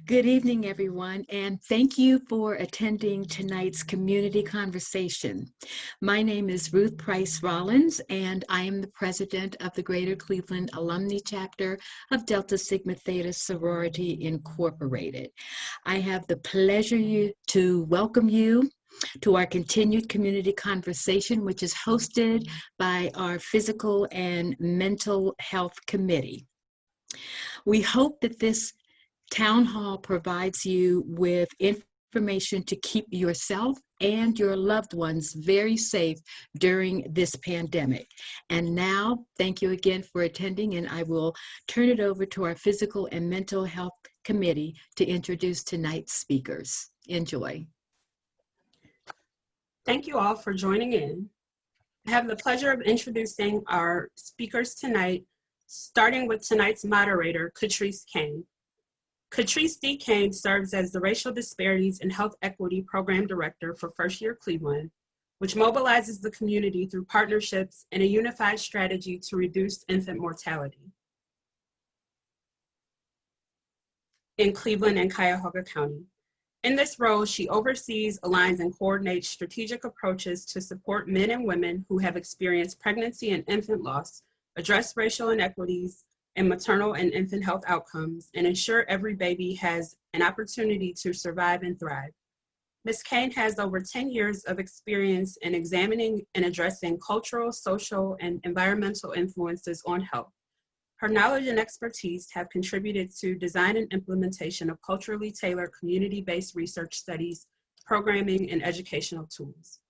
Good evening, everyone, and thank you for attending tonight's community conversation. My name is Ruth Price Rollins, and I am the president of the Greater Cleveland Alumni Chapter of Delta Sigma Theta Sorority Incorporated. I have the pleasure to welcome you to our continued community conversation, which is hosted by our Physical and Mental Health Committee. We hope that this Town Hall provides you with information to keep yourself and your loved ones very safe during this pandemic. And now, thank you again for attending, and I will turn it over to our Physical and Mental Health Committee to introduce tonight's speakers. Enjoy. Thank you all for joining in. I have the pleasure of introducing our speakers tonight, starting with tonight's moderator, Catrice Kane. Catrice D. Kane serves as the Racial Disparities and Health Equity Program Director for First Year Cleveland, which mobilizes the community through partnerships and a unified strategy to reduce infant mortality in Cleveland and Cuyahoga County. In this role, she oversees, aligns, and coordinates strategic approaches to support men and women who have experienced pregnancy and infant loss, address racial inequities and maternal and infant health outcomes, and ensure every baby has an opportunity to survive and thrive. Ms. Kane has over 10 years of experience in examining and addressing cultural, social, and environmental influences on health. Her knowledge and expertise have contributed to design and implementation of culturally tailored community-based research studies, programming, and educational tools.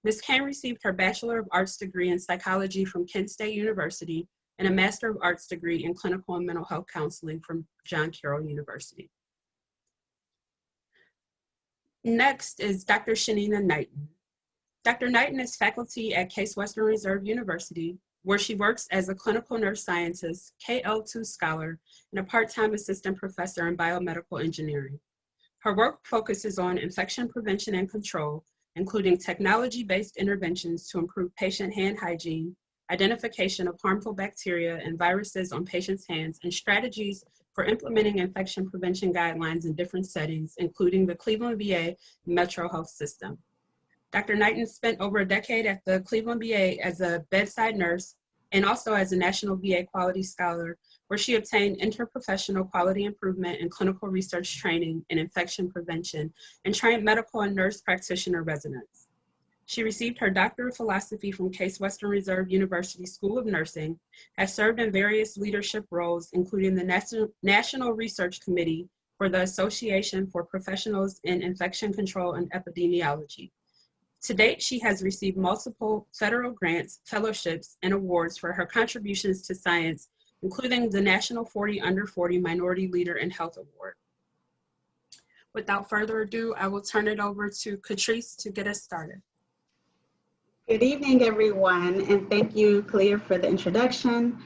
Ms. Kane received her Bachelor of Arts degree in psychology from Kent State University and a Master of Arts degree in clinical and mental health counseling from John Carroll University. Next is Dr. Shanina Knighton. Dr. Knighton is faculty at Case Western Reserve University, where she works as a clinical nurse scientist, KL2 scholar, and a part-time assistant professor in biomedical engineering. Her work focuses on infection prevention and control, including technology-based interventions to improve patient hand hygiene, identification of harmful bacteria and viruses on patients' hands, and strategies for implementing infection prevention guidelines in different settings, including the Cleveland VA Metro Health System. Dr. Knighton spent over a decade at the Cleveland VA as a bedside nurse and also as a National VA Quality Scholar, where she obtained interprofessional quality improvement and clinical research training in infection prevention and trained medical and nurse practitioner residents. She received her Doctor of Philosophy from Case Western Reserve University School of Nursing, has served in various leadership roles, including the National Research Committee for the Association for Professionals in Infection Control and Epidemiology. To date, she has received multiple federal grants, fellowships, and awards for her contributions to science, including the National 40 Under 40 Minority Leader in Health Award. Without further ado, I will turn it over to Catrice to get us started. Good evening, everyone, and thank you, Clea, for the introduction.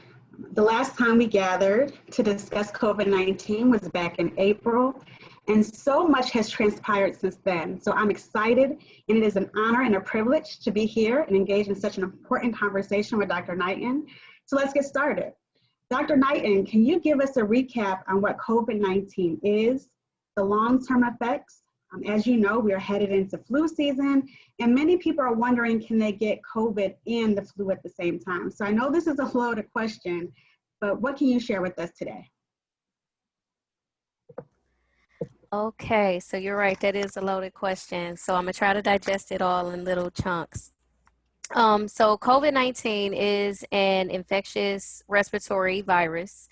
The last time we gathered to discuss COVID-19 was back in April, and so much has transpired since then. So I'm excited, and it is an honor and a privilege to be here and engage in such an important conversation with Dr. Knighton. So let's get started. Dr. Knighton, can you give us a recap on what COVID-19 is, the long-term effects? As you know, we are headed into flu season, and many people are wondering, can they get COVID and the flu at the same time? So I know this is a loaded question, but what can you share with us today? Okay, so you're right, that is a loaded question. So I'm gonna try to digest it all in little chunks. So COVID-19 is an infectious respiratory virus.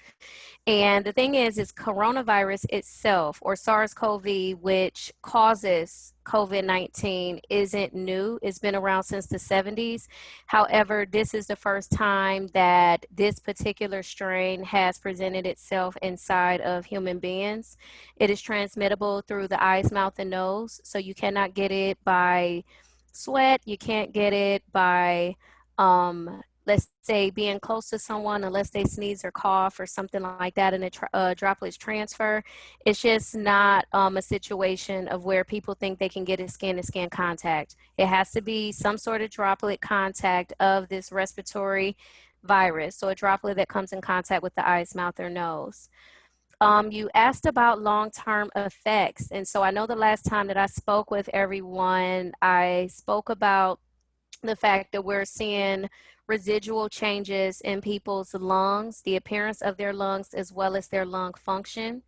And the thing is coronavirus itself, or SARS-CoV, which causes COVID-19, isn't new. It's been around since the 70s. However, this is the first time that this particular strain has presented itself inside of human beings. It is transmittable through the eyes, mouth, and nose. So you cannot get it by sweat. You can't get it by let's say being close to someone, unless they sneeze or cough or something like that, and droplets transfer. It's just not a situation of where people think they can get it skin-to-skin contact. It has to be some sort of droplet contact of this respiratory virus, so a droplet that comes in contact with the eyes, mouth, or nose. You asked about long-term effects. And so I know the last time that I spoke with everyone, I spoke about the fact that we're seeing residual changes in people's lungs, the appearance of their lungs, as well as their lung function.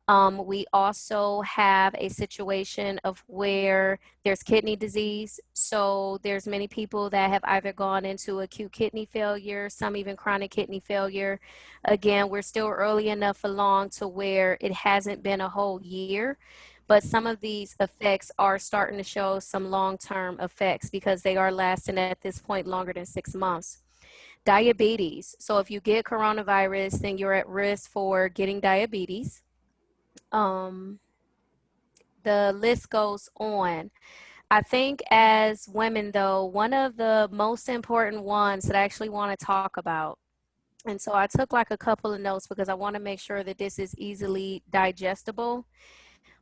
We also have a situation of where there's kidney disease. So there's many people that have either gone into acute kidney failure, some even chronic kidney failure. Again, we're still early enough along to where it hasn't been a whole year, but some of these effects are starting to show some long-term effects because they are lasting at this point longer than 6 months. Diabetes. So if you get coronavirus, then you're at risk for getting diabetes. The list goes on. I think as women, though, one of the most important ones that I actually want to talk about, and so I took like a couple of notes because I want to make sure that this is easily digestible,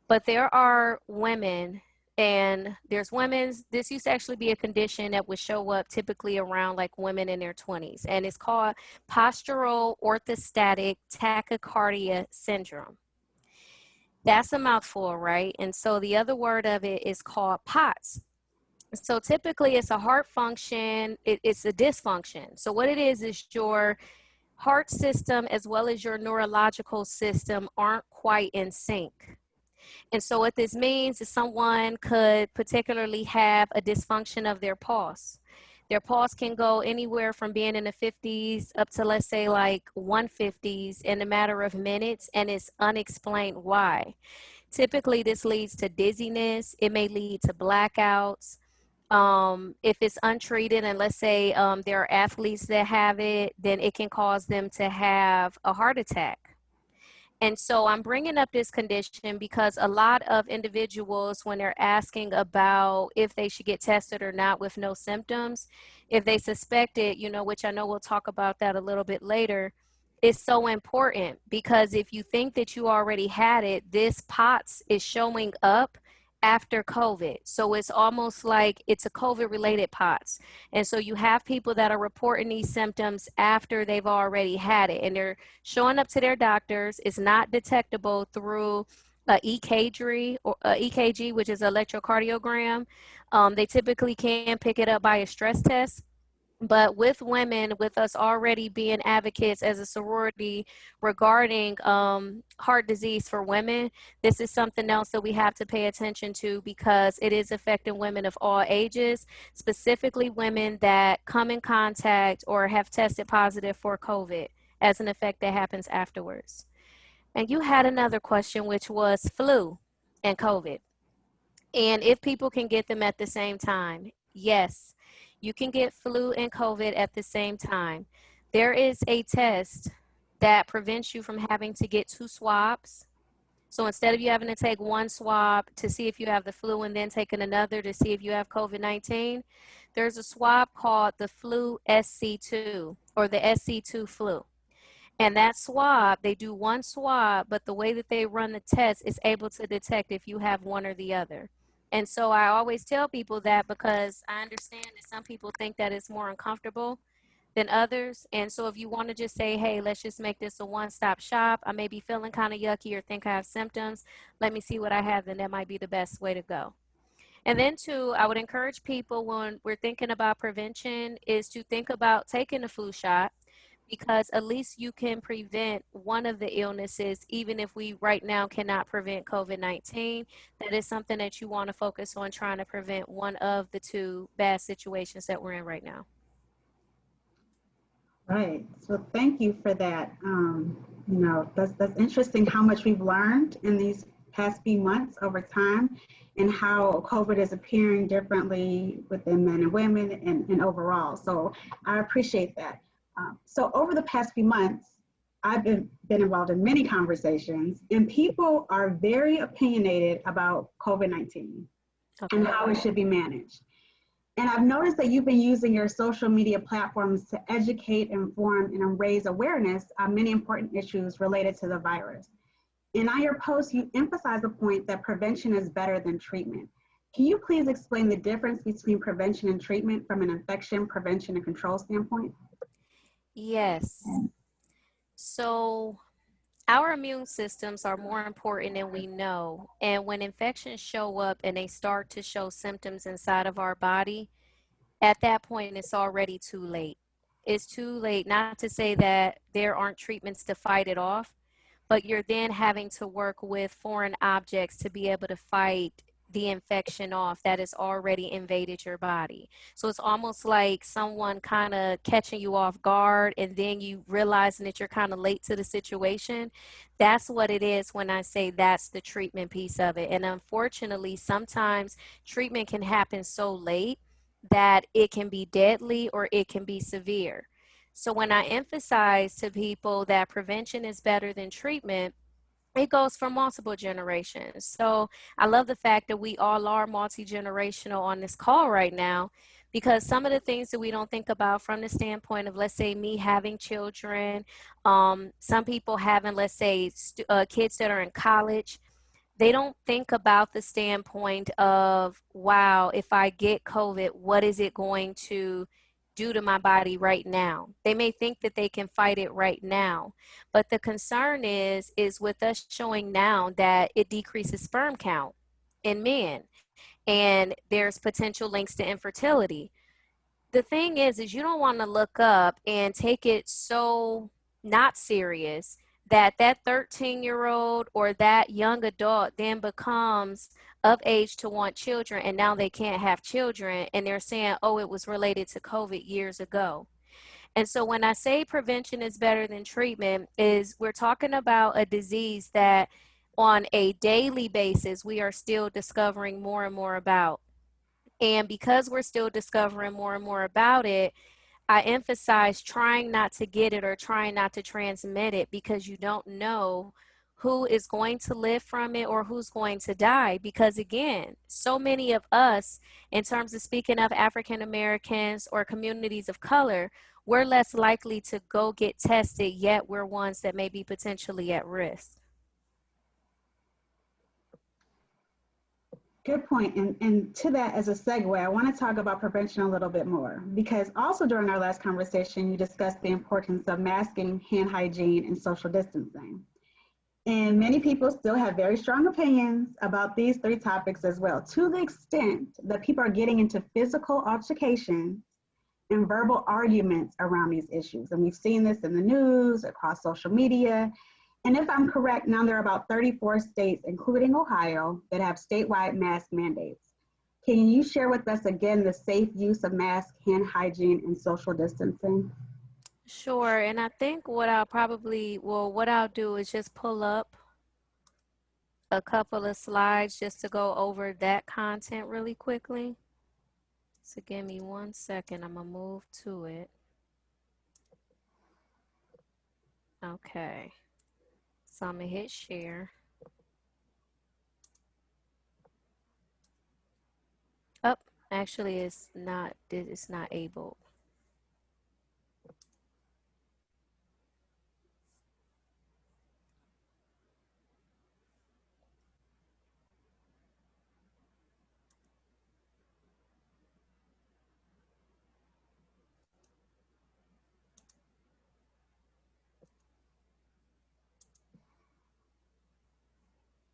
but there are women, and there's women's, this used to actually be a condition that would show up typically around like women in their 20s, and it's called postural orthostatic tachycardia syndrome. That's a mouthful, right? And so the other word of it is called POTS. So typically it's a heart function, it's a dysfunction. So what it is your heart system as well as your neurological system aren't quite in sync. And so what this means is someone could particularly have a dysfunction of their pulse. Their pulse can go anywhere from being in the 50s up to, let's say, like 150s in a matter of minutes, and it's unexplained why. Typically, this leads to dizziness. It may lead to blackouts. If it's untreated, and let's say there are athletes that have it, then it can cause them to have a heart attack. And so I'm bringing up this condition because a lot of individuals, when they're asking about if they should get tested or not with no symptoms, if they suspect it, you know, which I know we'll talk about that a little bit later, it's so important because if you think that you already had it, this POTS is showing up after COVID. So it's almost like it's a COVID related POTS. And so you have people that are reporting these symptoms after they've already had it and they're showing up to their doctors. It's not detectable through EKG, which is electrocardiogram. They typically can pick it up by a stress test. But with women, with us already being advocates as a sorority regarding heart disease for women, this is something else that we have to pay attention to because it is affecting women of all ages, specifically women that come in contact or have tested positive for COVID as an effect that happens afterwards. And you had another question, which was flu and COVID. And if people can get them at the same time, yes. You can get flu and COVID at the same time. There is a test that prevents you from having to get 2 swabs. So instead of you having to take 1 swab to see if you have the flu and then taking another to see if you have COVID-19, there's a swab called the flu SC2 or the SC2 flu. And that swab, they do 1 swab, but the way that they run the test is able to detect if you have one or the other. And so I always tell people that because I understand that some people think that it's more uncomfortable than others. And so if you want to just say, hey, let's just make this a one-stop shop. I may be feeling kind of yucky or think I have symptoms. Let me see what I have, then that might be the best way to go. And then too, I would encourage people when we're thinking about prevention is to think about taking the flu shot, because at least you can prevent one of the illnesses, even if we right now cannot prevent COVID-19. That is something that you want to focus on, trying to prevent one of the 2 bad situations that we're in right now. Right. So thank you for that. That's interesting how much we've learned in these past few months over time and how COVID is appearing differently within men and women and overall. So I appreciate that. So over the past few months, I've been involved in many conversations, and people are very opinionated about COVID-19 and how it should be managed. And I've noticed that you've been using your social media platforms to educate, inform, and raise awareness on many important issues related to the virus. And on your post, you emphasize the point that prevention is better than treatment. Can you please explain the difference between prevention and treatment from an infection prevention and control standpoint? Yes. So our immune systems are more important than we know. And when infections show up and they start to show symptoms inside of our body, at that point, it's already too late. It's too late, not to say that there aren't treatments to fight it off, but you're then having to work with foreign objects to be able to fight the infection off that has already invaded your body. So it's almost like someone kind of catching you off guard and then you realizing that you're kind of late to the situation. That's what it is when I say that's the treatment piece of it. And unfortunately, sometimes treatment can happen so late that it can be deadly or it can be severe. So when I emphasize to people that prevention is better than treatment, it goes for multiple generations. So I love the fact that we all are multi-generational on this call right now, because some of the things that we don't think about from the standpoint of, let's say, me having children, some people having, let's say, kids that are in college, they don't think about the standpoint of, wow, if I get COVID, what is it going to do to my body right now? They may think that they can fight it right now, but the concern is with us showing now that it decreases sperm count in men, and there's potential links to infertility. The thing is you don't want to look up and take it so not serious that that 13-year-old or that young adult then becomes of age to want children, and now they can't have children, and they're saying, oh, it was related to COVID years ago. And so when I say prevention is better than treatment, is we're talking about a disease that on a daily basis we are still discovering more and more about. And because we're still discovering more and more about it, I emphasize trying not to get it or trying not to transmit it, because you don't know who is going to live from it or who's going to die. Because again, so many of us, in terms of speaking of African Americans or communities of color, we're less likely to go get tested, yet we're ones that may be potentially at risk. Good point. And to that, as a segue, I want to talk about prevention a little bit more, because also during our last conversation, you discussed the importance of masking, hand hygiene, and social distancing. And many people still have very strong opinions about these three topics as well, to the extent that people are getting into physical altercations and verbal arguments around these issues. And we've seen this in the news, across social media. And if I'm correct, now there are about 34 states, including Ohio, that have statewide mask mandates. Can you share with us again the safe use of masks, hand hygiene, and social distancing? Sure. And I think what I'll do is just pull up a couple of slides just to go over that content really quickly. So give me 1 second. I'm going to move to it. Okay. So I'm going to hit share. Oh, actually it's not able.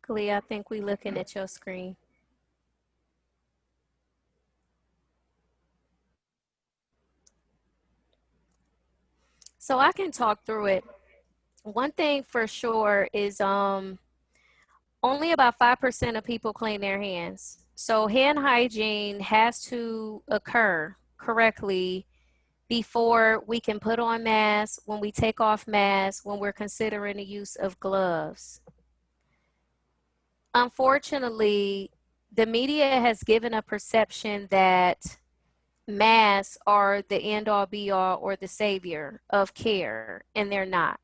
Clea, I think we looking at your screen. So I can talk through it. One thing for sure is only about 5% of people clean their hands. So hand hygiene has to occur correctly before we can put on masks, when we take off masks, when we're considering the use of gloves. Unfortunately, the media has given a perception that masks are the end all be all or the savior of care, and they're not.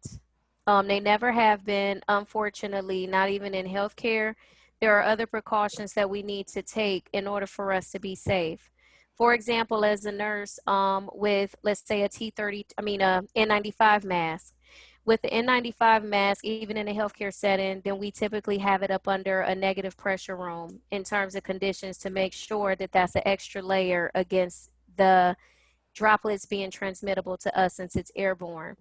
They never have been, unfortunately, not even in healthcare. There are other precautions that we need to take in order for us to be safe. For example, as a nurse, with, let's say, a N95 mask. With the N95 mask, even in a healthcare setting, then we typically have it up under a negative pressure room in terms of conditions to make sure that that's an extra layer against the droplets being transmittable to us since it's airborne.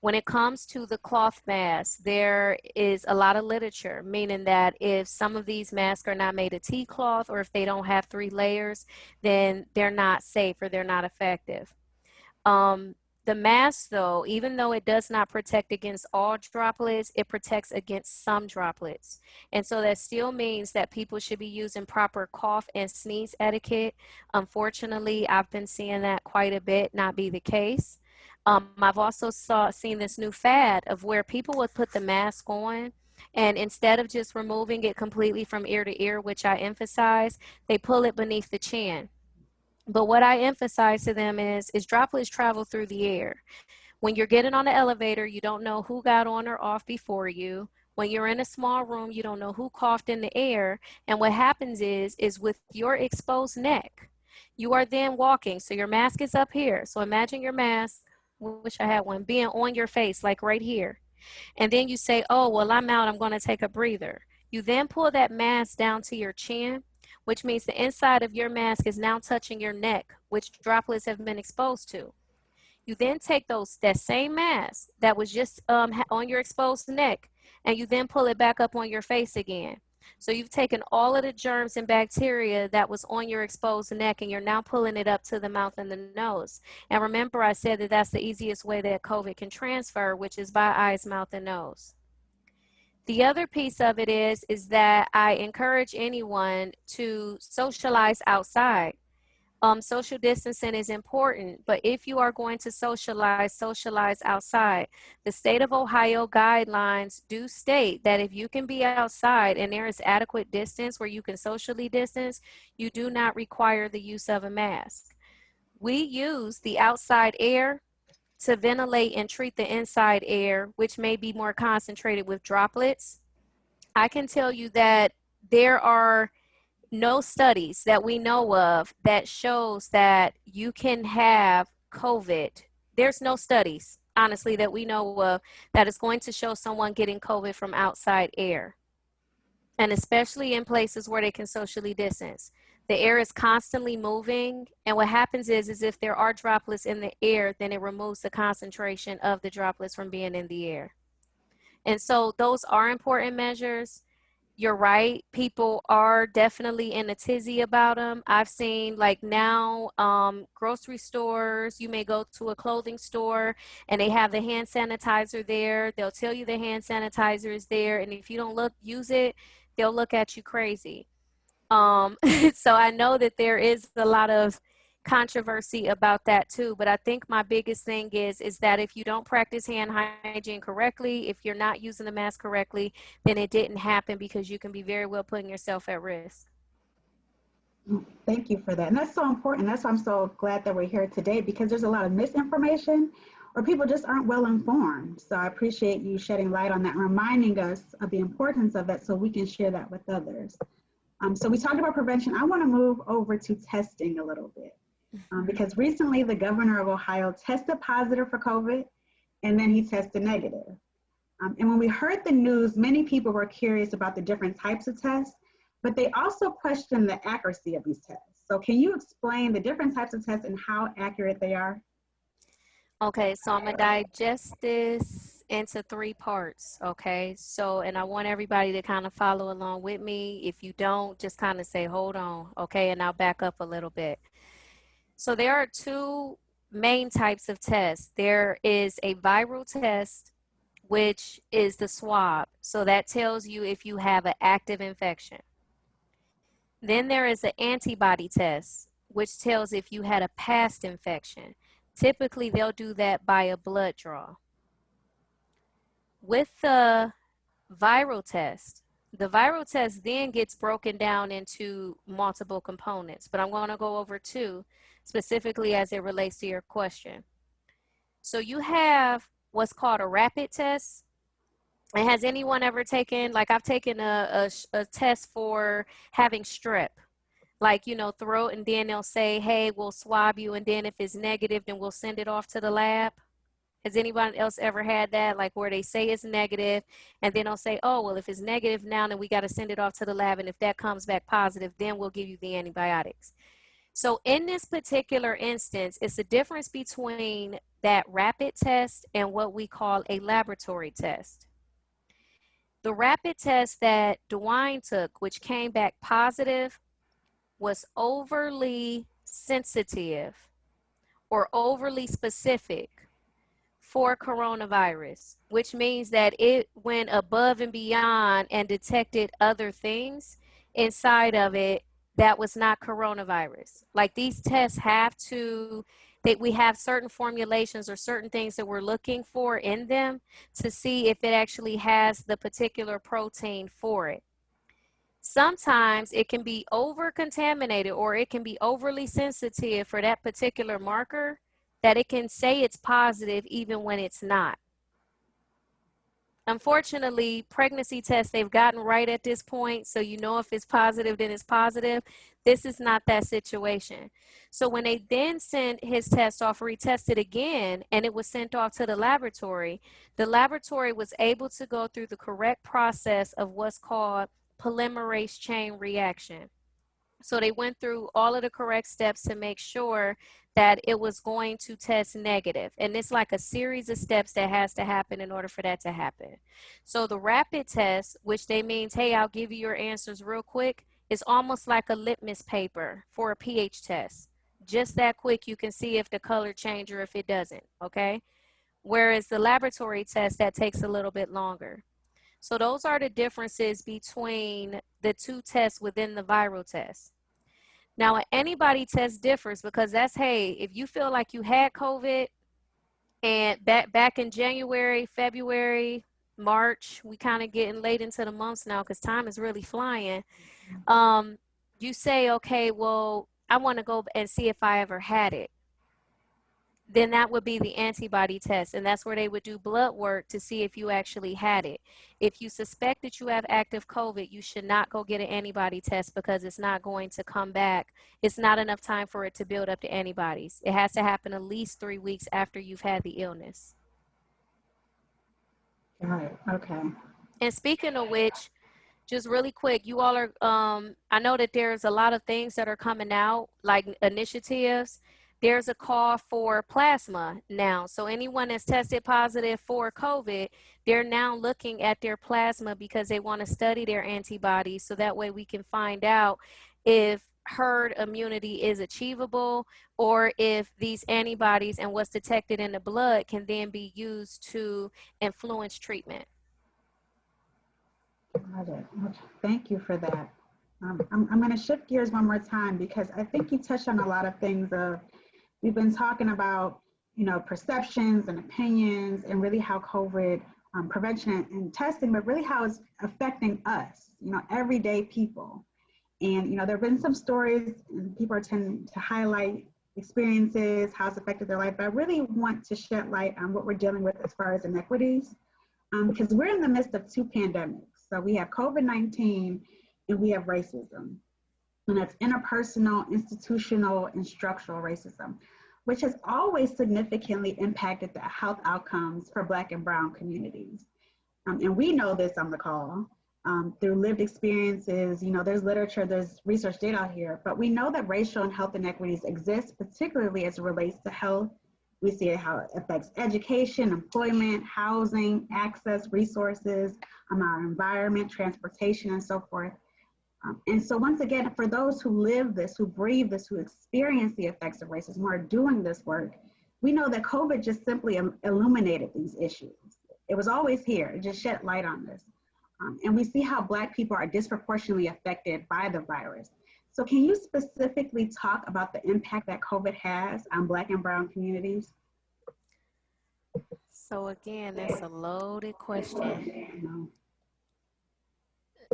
When it comes to the cloth mask, there is a lot of literature, meaning that if some of these masks are not made of tea cloth or if they don't have 3 layers, then they're not safe or they're not effective. The mask, though, even though it does not protect against all droplets, it protects against some droplets. And so that still means that people should be using proper cough and sneeze etiquette. Unfortunately, I've been seeing that quite a bit not be the case. I've also seen this new fad of where people would put the mask on, and instead of just removing it completely from ear to ear, which I emphasize, they pull it beneath the chin. But what I emphasize to them is droplets travel through the air. When you're getting on the elevator, you don't know who got on or off before you. When you're in a small room, you don't know who coughed in the air. And what happens is with your exposed neck, you are then walking. So your mask is up here. So imagine your mask, wish I had one, being on your face, like right here. And then you say, oh, well, I'm out, I'm going to take a breather. You then pull that mask down to your chin, which means the inside of your mask is now touching your neck, which droplets have been exposed to. You then take that same mask that was just on your exposed neck, and you then pull it back up on your face again. So you've taken all of the germs and bacteria that was on your exposed neck, and you're now pulling it up to the mouth and the nose. And remember, I said that that's the easiest way that COVID can transfer, which is by eyes, mouth, and nose. The other piece of it is that I encourage anyone to socialize outside. Social distancing is important, but if you are going to socialize outside. The state of Ohio guidelines do state that if you can be outside and there is adequate distance where you can socially distance, you do not require the use of a mask. We use the outside air to ventilate and treat the inside air, which may be more concentrated with droplets. I can tell you that there are no studies that we know of that shows that you can have COVID. There's no studies, honestly, that we know of that is going to show someone getting COVID from outside air. And especially in places where they can socially distance. The air is constantly moving, and what happens is if there are droplets in the air, then it removes the concentration of the droplets from being in the air. And so those are important measures. You're right, people are definitely in a tizzy about them. I've seen, like, now grocery stores, you may go to a clothing store and they have the hand sanitizer there. They'll tell you the hand sanitizer is there, and if you don't use it, they'll look at you crazy. So I know that there is a lot of controversy about that too, but I think my biggest thing is that if you don't practice hand hygiene correctly, if you're not using the mask correctly, then it didn't happen, because you can be very well putting yourself at risk. Thank you for that. And that's so important. That's why I'm so glad that we're here today, because there's a lot of misinformation or people just aren't well informed. So I appreciate you shedding light on that, and reminding us of the importance of that so we can share that with others. So we talked about prevention. I want to move over to testing a little bit, because recently the governor of Ohio tested positive for COVID, and then he tested negative. And when we heard the news, many people were curious about the different types of tests, but they also questioned the accuracy of these tests. So can you explain the different types of tests and how accurate they are? Okay, so I'm gonna digest this into 3 parts, okay? So, and I want everybody to kind of follow along with me. If you don't, just kind of say, hold on, okay? And I'll back up a little bit. So there are 2 main types of tests. There is a viral test, which is the swab. So that tells you if you have an active infection. Then there is an antibody test, which tells if you had a past infection. Typically, they'll do that by a blood draw. With the viral test then gets broken down into multiple components, but I'm going to go over 2 specifically as it relates to your question. So you have what's called a rapid test. And has anyone ever taken, like, I've taken a test for having strep, like, you know, throat, and then they'll say, hey, we'll swab you, and then if it's negative, then we'll send it off to the lab. Has anyone else ever had that, like, where they say it's negative, and then they'll say, oh, well, if it's negative now, then we got to send it off to the lab, and if that comes back positive, then we'll give you the antibiotics. So in this particular instance, it's the difference between that rapid test and what we call a laboratory test. The rapid test that DeWine took, which came back positive, was overly sensitive or overly specific for coronavirus, which means that it went above and beyond and detected other things inside of it that was not coronavirus. Like these tests have to, that we have certain formulations or certain things that we're looking for in them to see if it actually has the particular protein for it. Sometimes it can be over contaminated or it can be overly sensitive for that particular marker that it can say it's positive even when it's not. Unfortunately, pregnancy tests, they've gotten right at this point. So you know if it's positive, then it's positive. This is not that situation. So when they then sent his test off, retested again, and it was sent off to the laboratory was able to go through the correct process of what's called polymerase chain reaction. So they went through all of the correct steps to make sure that it was going to test negative. And it's like a series of steps that has to happen in order for that to happen. So the rapid test, which they means, hey, I'll give you your answers real quick, is almost like a litmus paper for a pH test. Just that quick, you can see if the color change or if it doesn't, okay? Whereas the laboratory test, that takes a little bit longer. So those are the differences between the two tests within the viral test. Now, an antibody test differs because that's, hey, if you feel like you had COVID and back in January, February, March, we kind of getting late into the months now because time is really flying. You say, okay, well, I want to go and see if I ever had it. Then that would be the antibody test. And that's where they would do blood work to see if you actually had it. If you suspect that you have active COVID, you should not go get an antibody test because it's not going to come back. It's not enough time for it to build up the antibodies. It has to happen at least 3 weeks after you've had the illness. Got it. Okay. And speaking of which, just really quick, you all are, I know that there's a lot of things that are coming out, like initiatives. There's a call for plasma now. So anyone that's tested positive for COVID, they're now looking at their plasma because they want to study their antibodies. So that way we can find out if herd immunity is achievable or if these antibodies and what's detected in the blood can then be used to influence treatment. Got it. Okay. Thank you for that. I'm going to shift gears one more time because I think you touched on a lot of things of, we've been talking about, perceptions and opinions and really how COVID prevention and testing, but really how it's affecting us, everyday people. And, there have been some stories and people are tending to highlight experiences, how it's affected their life, but I really want to shed light on what we're dealing with as far as inequities, because we're in the midst of two pandemics. So we have COVID-19 and we have racism. And that's interpersonal, institutional, and structural racism, which has always significantly impacted the health outcomes for Black and Brown communities. And we know this on the call through lived experiences. There's literature, there's research data out here, but we know that racial and health inequities exist, particularly as it relates to health. We see how it affects education, employment, housing, access, resources, our environment, transportation, and so forth. And so once again, for those who live this, who breathe this, who experience the effects of racism, who are doing this work, we know that COVID just simply illuminated these issues. It was always here, it just shed light on this. And we see how Black people are disproportionately affected by the virus. So can you specifically talk about the impact that COVID has on Black and Brown communities? So again, that's a loaded question.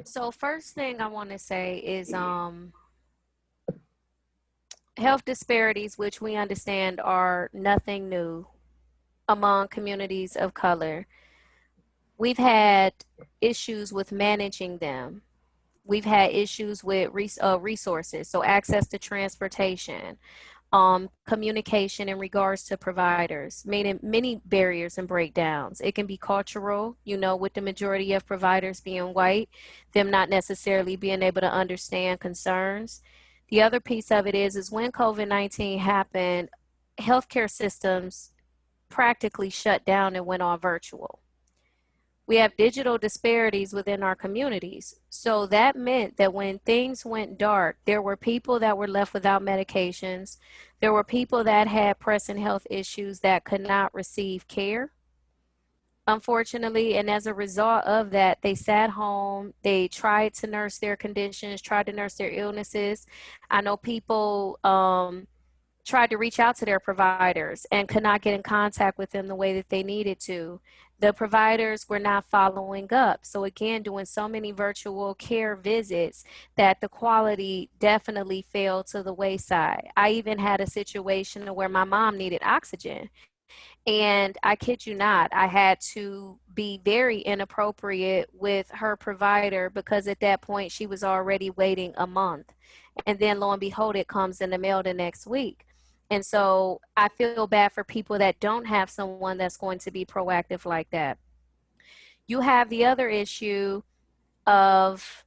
So first thing I want to say is health disparities, which we understand are nothing new among communities of color. We've had issues with managing them. We've had issues with resources, so access to transportation, communication in regards to providers, meaning many barriers and breakdowns. It can be cultural, with the majority of providers being white, them not necessarily being able to understand concerns. The other piece of it is when COVID-19 happened, healthcare systems practically shut down and went on virtual. We have digital disparities within our communities. So that meant that when things went dark, there were people that were left without medications. There were people that had pressing health issues that could not receive care, unfortunately. And as a result of that, they sat home, they tried to nurse their conditions, tried to nurse their illnesses. I know people tried to reach out to their providers and could not get in contact with them the way that they needed to. The providers were not following up. So again, doing so many virtual care visits that the quality definitely fell to the wayside. I even had a situation where my mom needed oxygen. And I kid you not, I had to be very inappropriate with her provider because at that point she was already waiting a month. And then lo and behold, it comes in the mail the next week. And so I feel bad for people that don't have someone that's going to be proactive like that. You have the other issue of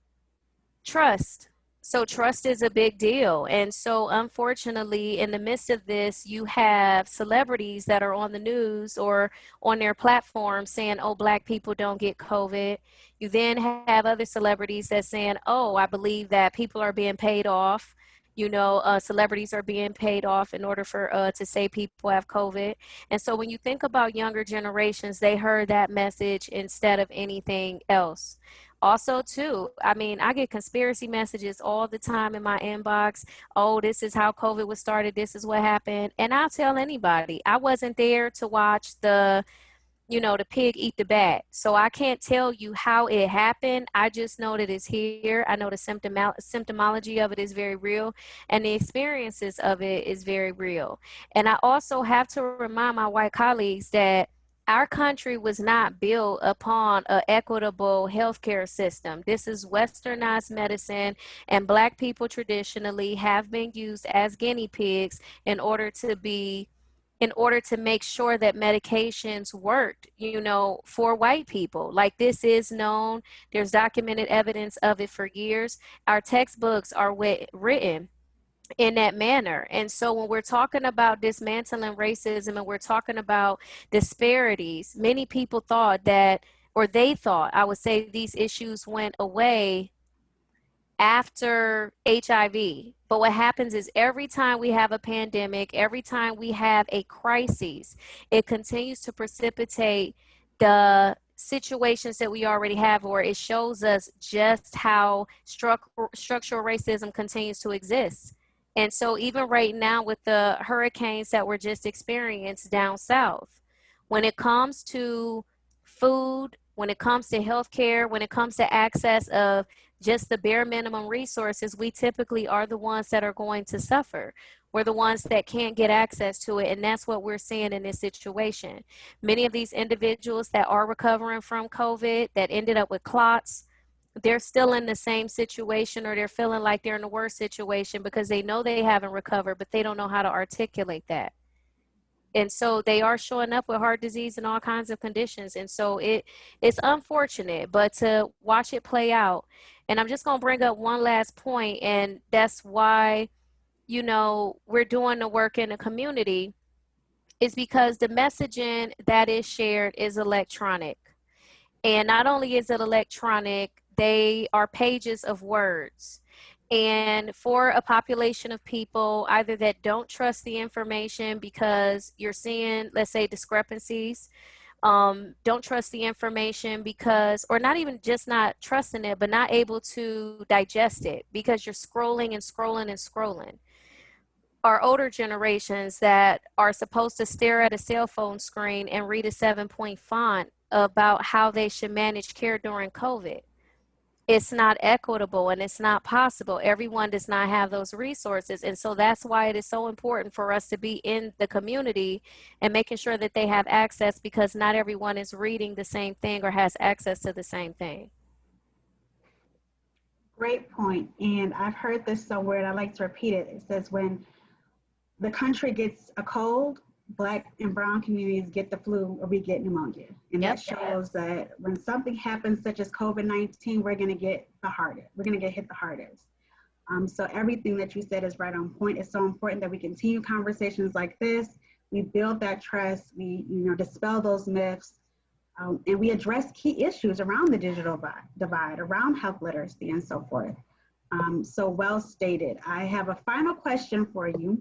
trust. So trust is a big deal. And so unfortunately, in the midst of this, you have celebrities that are on the news or on their platform saying, oh, Black people don't get COVID. You then have other celebrities that saying, oh, I believe that people are being paid off. Celebrities are being paid off in order for to say people have COVID. And so when you think about younger generations, they heard that message instead of anything else. Also, too, I mean, I get conspiracy messages all the time in my inbox. Oh, this is how COVID was started. This is what happened. And I'll tell anybody, I wasn't there to watch the pig eat the bat. So I can't tell you how it happened. I just know that it's here. I know the symptomology of it is very real, and the experiences of it is very real. And I also have to remind my white colleagues that our country was not built upon an equitable healthcare system. This is westernized medicine, and Black people traditionally have been used as guinea pigs in order to make sure that medications worked, for white people. Like, this is known. There's documented evidence of it for years. Our textbooks are written in that manner. And so when we're talking about dismantling racism and we're talking about disparities, many people thought that, or they thought, I would say, these issues went away after HIV. But what happens is every time we have a pandemic, every time we have a crisis, it continues to precipitate the situations that we already have, or it shows us just how structural racism continues to exist. And so even right now with the hurricanes that were just experienced down south, when it comes to food, when it comes to healthcare, when it comes to access of just the bare minimum resources, we typically are the ones that are going to suffer. We're the ones that can't get access to it. And that's what we're seeing in this situation. Many of these individuals that are recovering from COVID that ended up with clots, they're still in the same situation, or they're feeling like they're in a worse situation because they know they haven't recovered, but they don't know how to articulate that. And so they are showing up with heart disease and all kinds of conditions. And so it's unfortunate, but to watch it play out. And I'm just going to bring up one last point, and that's why, we're doing the work in the community, is because the messaging that is shared is electronic. And not only is it electronic, they are pages of words. And for a population of people either that don't trust the information because you're seeing, let's say, discrepancies, don't trust the information because, or not even just not trusting it, but not able to digest it because you're scrolling and scrolling and scrolling. Our older generations that are supposed to stare at a cell phone screen and read a 7-point font about how they should manage care during COVID. It's not equitable and it's not possible. Everyone does not have those resources. And so that's why it is so important for us to be in the community and making sure that they have access, because not everyone is reading the same thing or has access to the same thing. Great point. And I've heard this somewhere and I like to repeat it. It says when the country gets a cold, Black and brown communities get the flu or we get pneumonia. And that shows that when something happens such as COVID-19, we're going to get hit the hardest. So everything that you said is right on point. It's so important that we continue conversations like this. We build that trust. We, dispel those myths, and we address key issues around the digital divide, around health literacy, and so forth. So well stated. I have a final question for you.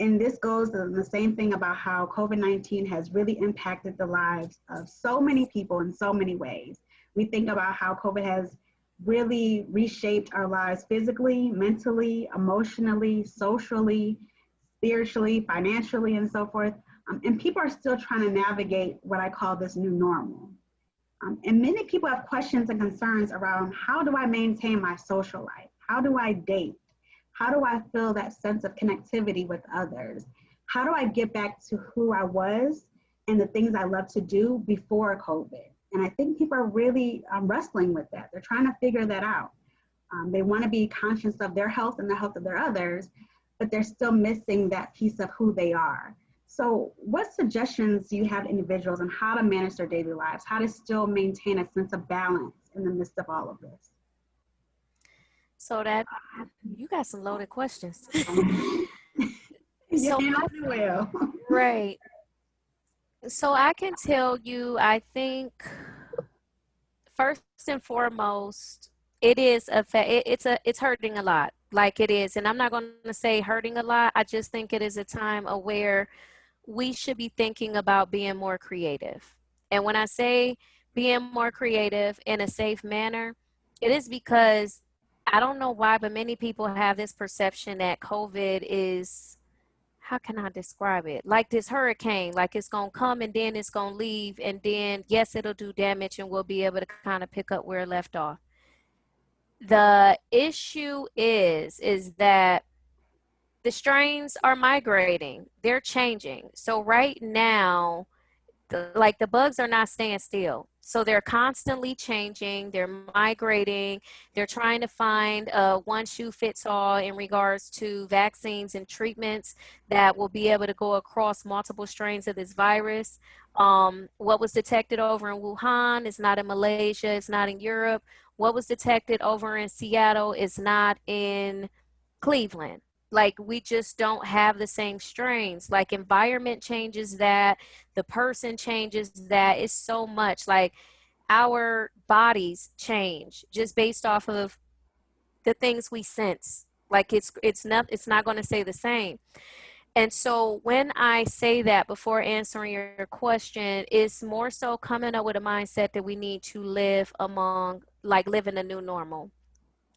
And this goes to the same thing about how COVID-19 has really impacted the lives of so many people in so many ways. We think about how COVID has really reshaped our lives physically, mentally, emotionally, socially, spiritually, financially, and so forth. And people are still trying to navigate what I call this new normal. And many people have questions and concerns around, how do I maintain my social life? How do I date? How do I feel that sense of connectivity with others? How do I get back to who I was and the things I love to do before COVID? And I think people are really wrestling with that. They're trying to figure that out. They want to be conscious of their health and the health of their others, but they're still missing that piece of who they are. So what suggestions do you have to individuals on how to manage their daily lives, how to still maintain a sense of balance in the midst of all of this? So that you got some loaded questions. You So handled it well. right. So I can tell you, I think first and foremost, it is it's hurting a lot. Like it is, and I'm not going to say hurting a lot. I just think it is a time of where we should be thinking about being more creative. And when I say being more creative in a safe manner, it is because I don't know why, but many people have this perception that COVID is, how can I describe it? Like this hurricane, like it's going to come and then it's going to leave. And then, yes, it'll do damage and we'll be able to kind of pick up where it left off. The issue is that the strains are migrating, they're changing. So right now, the bugs are not staying still. So they're constantly changing, they're migrating, they're trying to find a one shoe fits all in regards to vaccines and treatments that will be able to go across multiple strains of this virus. What was detected over in Wuhan is not in Malaysia, it's not in Europe. What was detected over in Seattle is not in Cleveland. Like we just don't have the same strains. Like environment changes that, the person changes that. It's so much. Like our bodies change just based off of the things we sense. Like it's not going to stay the same. And so when I say that before answering your question, it's more so coming up with a mindset that we need to live in a new normal.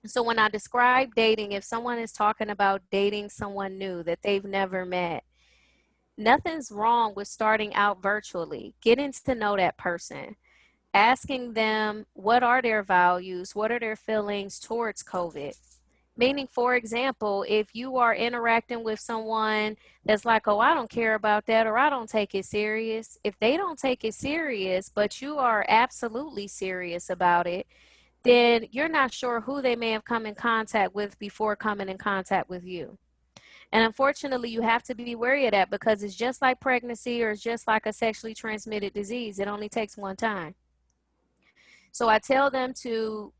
So when I describe dating, if someone is talking about dating someone new that they've never met, nothing's wrong with starting out virtually, getting to know that person, asking them what are their values, what are their feelings towards COVID. Meaning, for example, if you are interacting with someone that's like, oh, I don't care about that, or I don't take it serious. If they don't take it serious, but you are absolutely serious about it, then you're not sure who they may have come in contact with before coming in contact with you. And unfortunately, you have to be wary of that because it's just like pregnancy or it's just like a sexually transmitted disease. It only takes one time. So I tell them to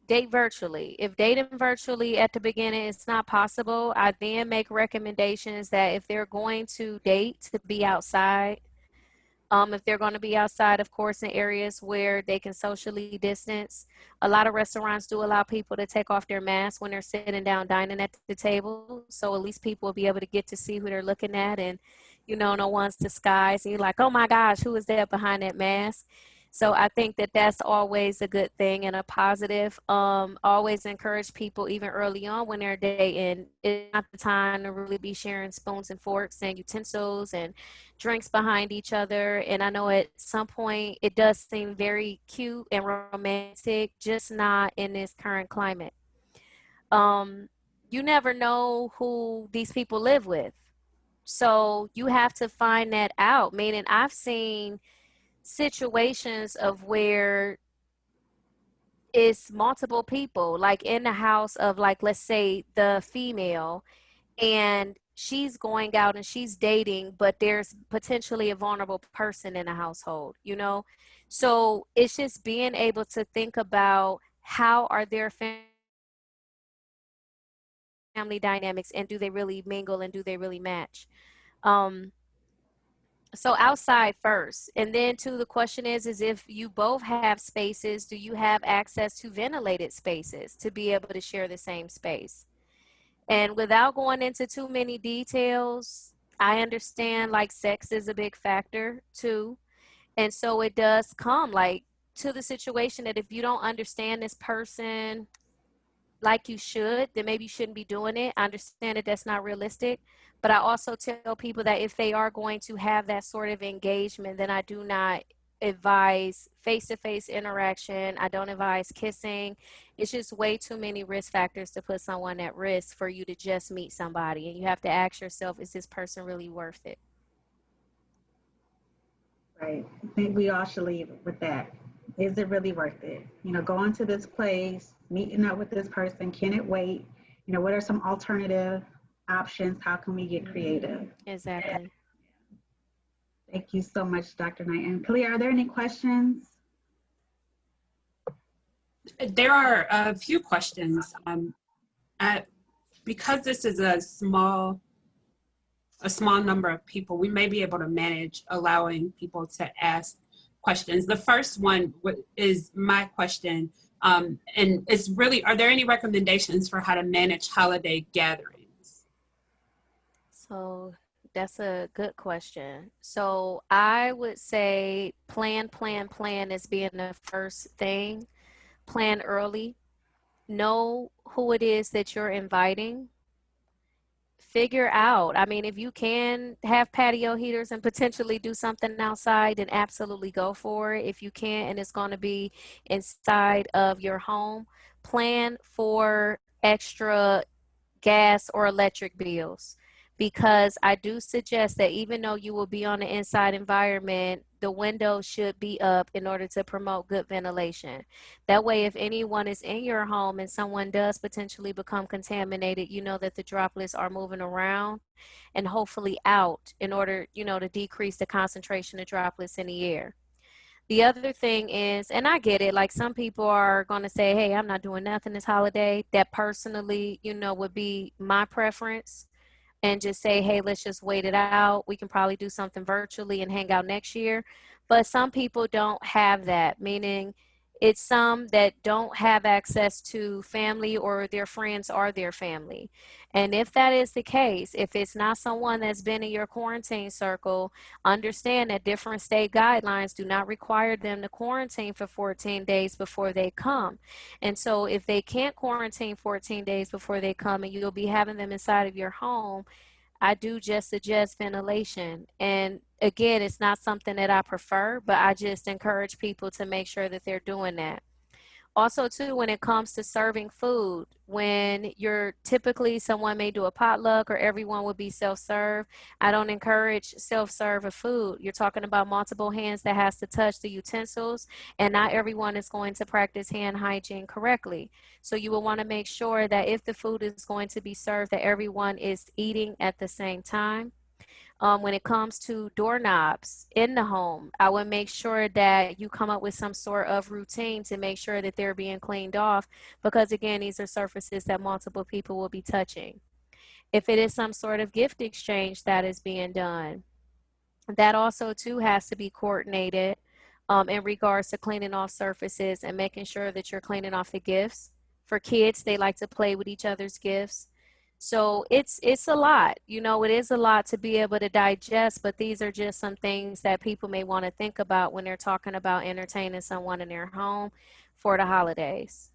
date virtually. If dating virtually at the beginning is not possible, I then make recommendations that if they're going to date, to be outside. If they're going to be outside, of course, in areas where they can socially distance. A lot of restaurants do allow people to take off their masks when they're sitting down dining at the table. So at least people will be able to get to see who they're looking at and, no one's disguised. And you're like, oh my gosh, who is that behind that mask? So I think that that's always a good thing and a positive. Always encourage people, even early on when they're dating, it's not the time to really be sharing spoons and forks and utensils and drinks behind each other. And I know at some point it does seem very cute and romantic, just not in this current climate. You never know who these people live with. So you have to find that out. Meaning I've seen situations of where it's multiple people like in the house of, like, let's say the female, and she's going out and she's dating, but there's potentially a vulnerable person in the household, so it's just being able to think about how are their family dynamics, and do they really mingle and do they really match? So outside first, and then two, the question is if you both have spaces, do you have access to ventilated spaces to be able to share the same space? And without going into too many details, I understand like sex is a big factor too. And so it does come like to the situation that if you don't understand this person like you should, then maybe you shouldn't be doing it. I understand that that's not realistic, but I also tell people that if they are going to have that sort of engagement, then I do not advise face-to-face interaction. I don't advise kissing. It's just way too many risk factors to put someone at risk for you to just meet somebody. And you have to ask yourself, is this person really worth it? Right. I think we all should leave with that. Is it really worth it? You know, going to this place, meeting up with this person, can it wait? You know, what are some alternative options? How can we get creative? Exactly. Thank you so much, Dr. Knight. And Khalil, are there any questions? There are a few questions. Because this is a small number of people, we may be able to manage allowing people to ask questions. The first one is my question, and it's really, are there any recommendations for how to manage holiday gatherings? So that's a good question. So I would say plan as being the first thing. Plan early. Know who it is that you're inviting. Figure out, I mean, if you can have patio heaters and potentially do something outside, then absolutely go for it. If you can't and it's going to be inside of your home, plan for extra gas or electric bills, because I do suggest that even though you will be on the inside environment, the windows should be up in order to promote good ventilation. That way, if anyone is in your home and someone does potentially become contaminated, you know that the droplets are moving around and hopefully out in order, you know, to decrease the concentration of droplets in the air. The other thing is, and I get it, like some people are going to say, hey, I'm not doing nothing this holiday. That personally, you know, would be my preference. And just say, hey, let's just wait it out. We can probably do something virtually and hang out next year. But some people don't have that, meaning it's some that don't have access to family or their friends are their family. And if that is the case, if it's not someone that's been in your quarantine circle, understand that different state guidelines do not require them to quarantine for 14 days before they come. And so if they can't quarantine 14 days before they come and you'll be having them inside of your home, I do just suggest ventilation. And again, it's not something that I prefer, but I just encourage people to make sure that they're doing that. Also, too, when it comes to serving food, when you're typically someone may do a potluck or everyone would be self-serve, I don't encourage self-serve of food. You're talking about multiple hands that has to touch the utensils, and not everyone is going to practice hand hygiene correctly. So you will want to make sure that if the food is going to be served, that everyone is eating at the same time. When it comes to doorknobs in the home, I would make sure that you come up with some sort of routine to make sure that they're being cleaned off, because again, these are surfaces that multiple people will be touching. If it is some sort of gift exchange that is being done, that also too has to be coordinated in regards to cleaning off surfaces and making sure that you're cleaning off the gifts. For kids, they like to play with each other's gifts. So it's a lot, you know, it is a lot to be able to digest, but these are just some things that people may want to think about when they're talking about entertaining someone in their home for the holidays.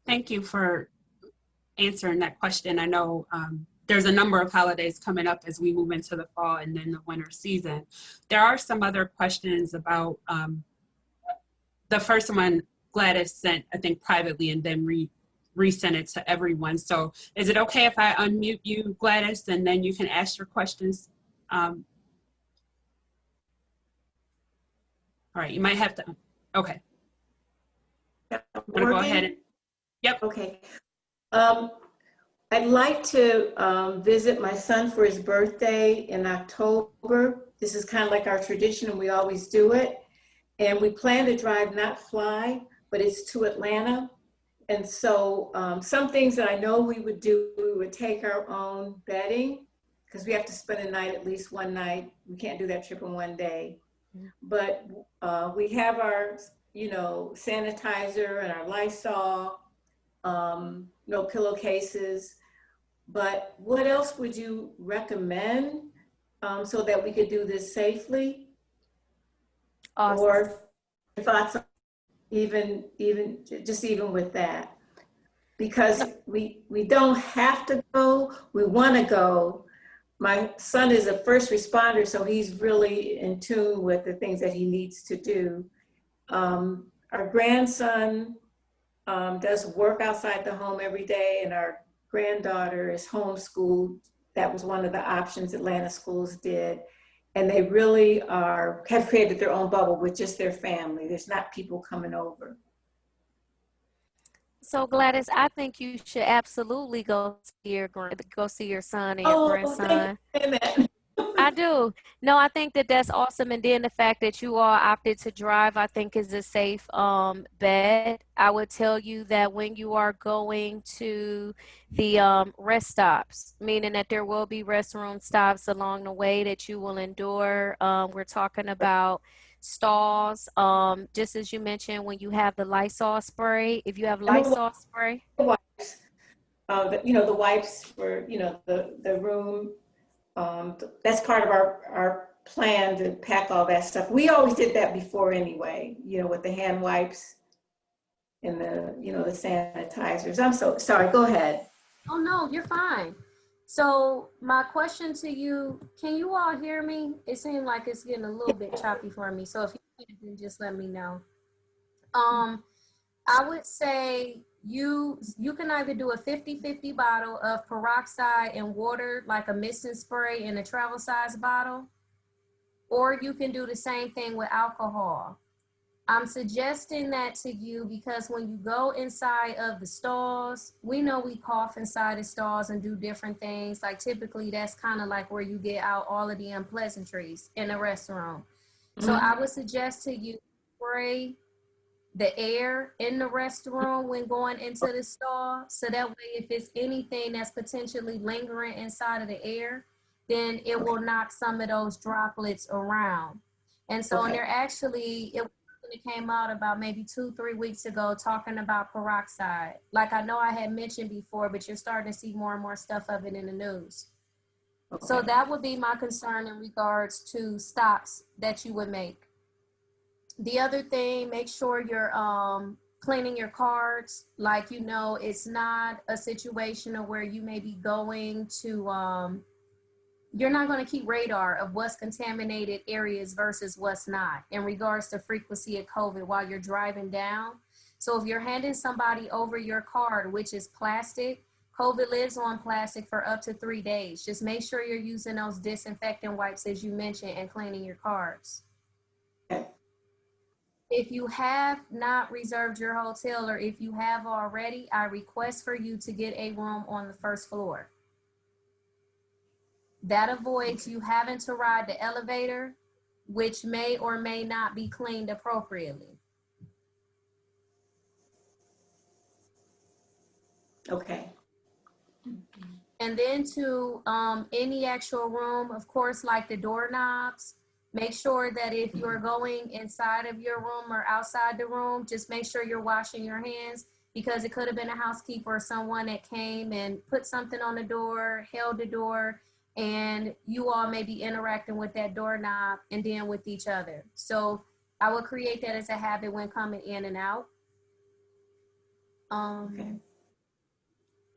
Thank you for answering that question. I know there's a number of holidays coming up as we move into the fall and then the winter season. There are some other questions about the first one Gladys sent, I think, privately and then resent it to everyone. So is it okay if I unmute you, Gladys, and then you can ask your questions? All right, you might have to, okay. I'm gonna go ahead and, yep. Okay. I'd like to visit my son for his birthday in October. This is kind of like our tradition and we always do it. And we plan to drive, not fly, but it's to Atlanta. And so some things that I know we would do, we would take our own bedding because we have to spend a night, at least one night. We can't do that trip in one day. But we have our, sanitizer and our Lysol, no pillowcases. But what else would you recommend so that we could do this safely? Awesome. Or thoughts on even with that? Because we don't have to go, we want to go. My son is a first responder, so he's really in tune with the things that he needs to do. Our grandson does work outside the home every day, and our granddaughter is homeschooled. That was one of the options Atlanta schools did. And they really have created their own bubble with just their family. There's not people coming over. So Gladys, I think you should absolutely go see your son and your grandson. Thank you. I do. No, I think that that's awesome. And then the fact that you all opted to drive, I think is a safe bet. I would tell you that when you are going to the rest stops, meaning that there will be restroom stops along the way that you will endure. We're talking about stalls. Just as you mentioned, when you have the Lysol spray, if you have Lysol spray. The wipes, the wipes for, the room. That's part of our plan to pack all that stuff. We always did that before anyway, with the hand wipes and the sanitizers. I'm so sorry, go ahead. Oh no, you're fine. So my question to you, can you all hear me? It seemed like it's getting a little bit choppy for me. So if you can, then just let me know. I would say you can either do a 50-50 bottle of peroxide and water, like a misting spray in a travel size bottle, or you can do the same thing with alcohol. I'm suggesting that to you because when you go inside of the stalls, we know we cough inside the stalls and do different things. Like typically that's kind of like where you get out all of the unpleasantries in the restroom. So I would suggest to you spray the air in the restroom when going into the stall. So that way, if it's anything that's potentially lingering inside of the air, then it will knock some of those droplets around. And so and it came out about maybe 2-3 weeks ago talking about peroxide. Like I know I had mentioned before, but you're starting to see more and more stuff of it in the news. Okay. So that would be my concern in regards to stops that you would make. The other thing, make sure you're cleaning your cards. Like, it's not a situation of where you may be going to, you're not going to keep radar of what's contaminated areas versus what's not in regards to frequency of COVID while you're driving down. So if you're handing somebody over your card, which is plastic, COVID lives on plastic for up to 3 days. Just make sure you're using those disinfectant wipes as you mentioned and cleaning your cards. If you have not reserved your hotel or if you have already, I request for you to get a room on the first floor. That avoids you having to ride the elevator, which may or may not be cleaned appropriately. Okay. And then to any actual room, of course, like the doorknobs, make sure that if you're going inside of your room or outside the room, just make sure you're washing your hands because it could have been a housekeeper or someone that came and put something on the door, held the door, and you all may be interacting with that doorknob and then with each other. So I would create that as a habit when coming in and out. Okay.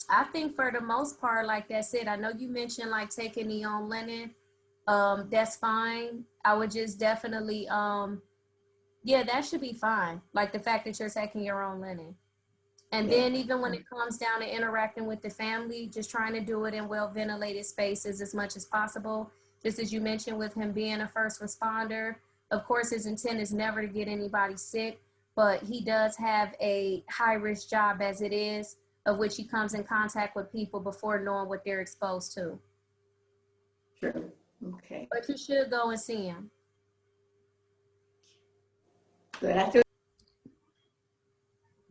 I think for the most part, like that's it. I know you mentioned like taking the own linen. That's fine. I would just definitely, that should be fine. Like the fact that you're taking your own linen. And then even when it comes down to interacting with the family, just trying to do it in well-ventilated spaces as much as possible. Just as you mentioned with him being a first responder, of course, his intent is never to get anybody sick, but he does have a high-risk job as it is, of which he comes in contact with people before knowing what they're exposed to. Sure. Okay. But you should go and see him. Good. I feel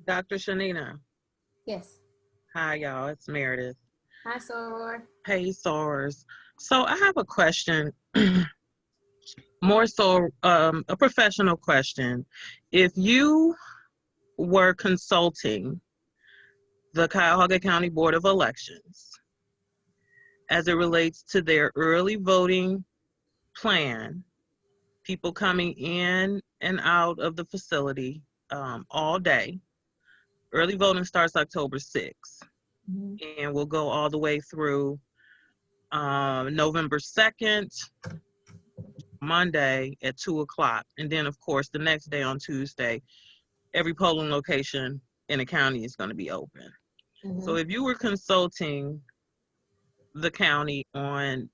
Dr. Shanina. Yes. Hi, y'all. It's Meredith. Hi, Soror. Hey, SOARs. So I have a question, more so a professional question. If you were consulting the Cuyahoga County Board of Elections as it relates to their early voting plan, people coming in and out of the facility all day. Early voting starts October 6th and will go all the way through November 2nd, Monday at 2 o'clock. And then, of course, the next day on Tuesday, every polling location in the county is going to be open. So if you were consulting the county on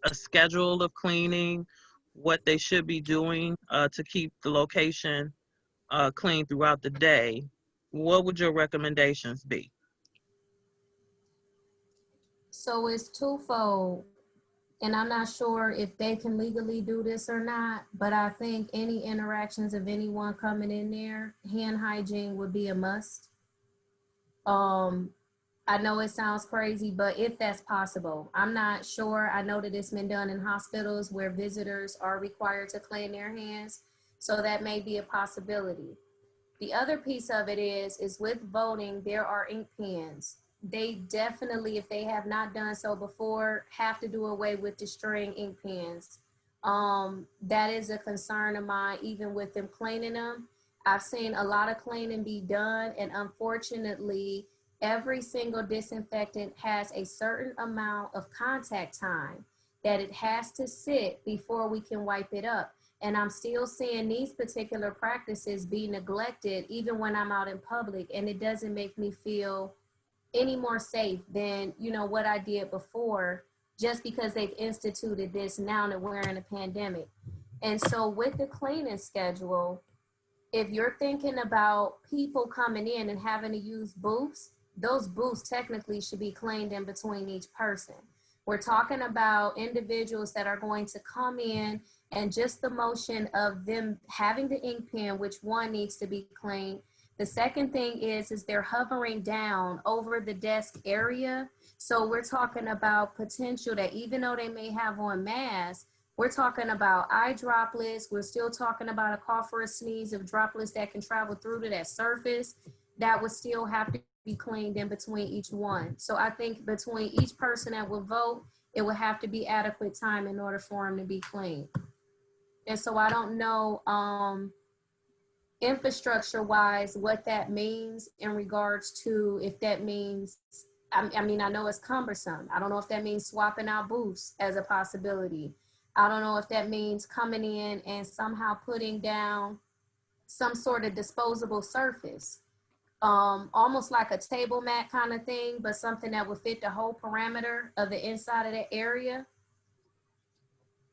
a schedule of cleaning, what they should be doing to keep the location clean throughout the day, what would your recommendations be? So it's twofold, and I'm not sure if they can legally do this or not, but I think any interactions of anyone coming in there, hand hygiene would be a must. I know it sounds crazy, but if that's possible, I'm not sure. I know that it's been done in hospitals where visitors are required to clean their hands, so that may be a possibility. The other piece of it is with voting, there are ink pens. They definitely, if they have not done so before, have to do away with destroying ink pens. That is a concern of mine, even with them cleaning them. I've seen a lot of cleaning be done, and unfortunately, every single disinfectant has a certain amount of contact time that it has to sit before we can wipe it up. And I'm still seeing these particular practices be neglected even when I'm out in public, and it doesn't make me feel any more safe than, you know, what I did before, just because they've instituted this now that we're in a pandemic. And so with the cleaning schedule, if you're thinking about people coming in and having to use booths, those booths technically should be cleaned in between each person. We're talking about individuals that are going to come in, and just the motion of them having the ink pen, which one needs to be cleaned. The second thing is they're hovering down over the desk area. So we're talking about potential that even though they may have on masks, we're talking about eye droplets. We're still talking about a cough or a sneeze of droplets that can travel through to that surface that would still have to be cleaned in between each one. So I think between each person that will vote, it would have to be adequate time in order for them to be clean. And so I don't know infrastructure wise what that means in regards to, if that means, I mean, I know it's cumbersome. I don't know if that means swapping out booths as a possibility. I don't know if that means coming in and somehow putting down some sort of disposable surface, almost like a table mat kind of thing, but something that would fit the whole parameter of the inside of that area.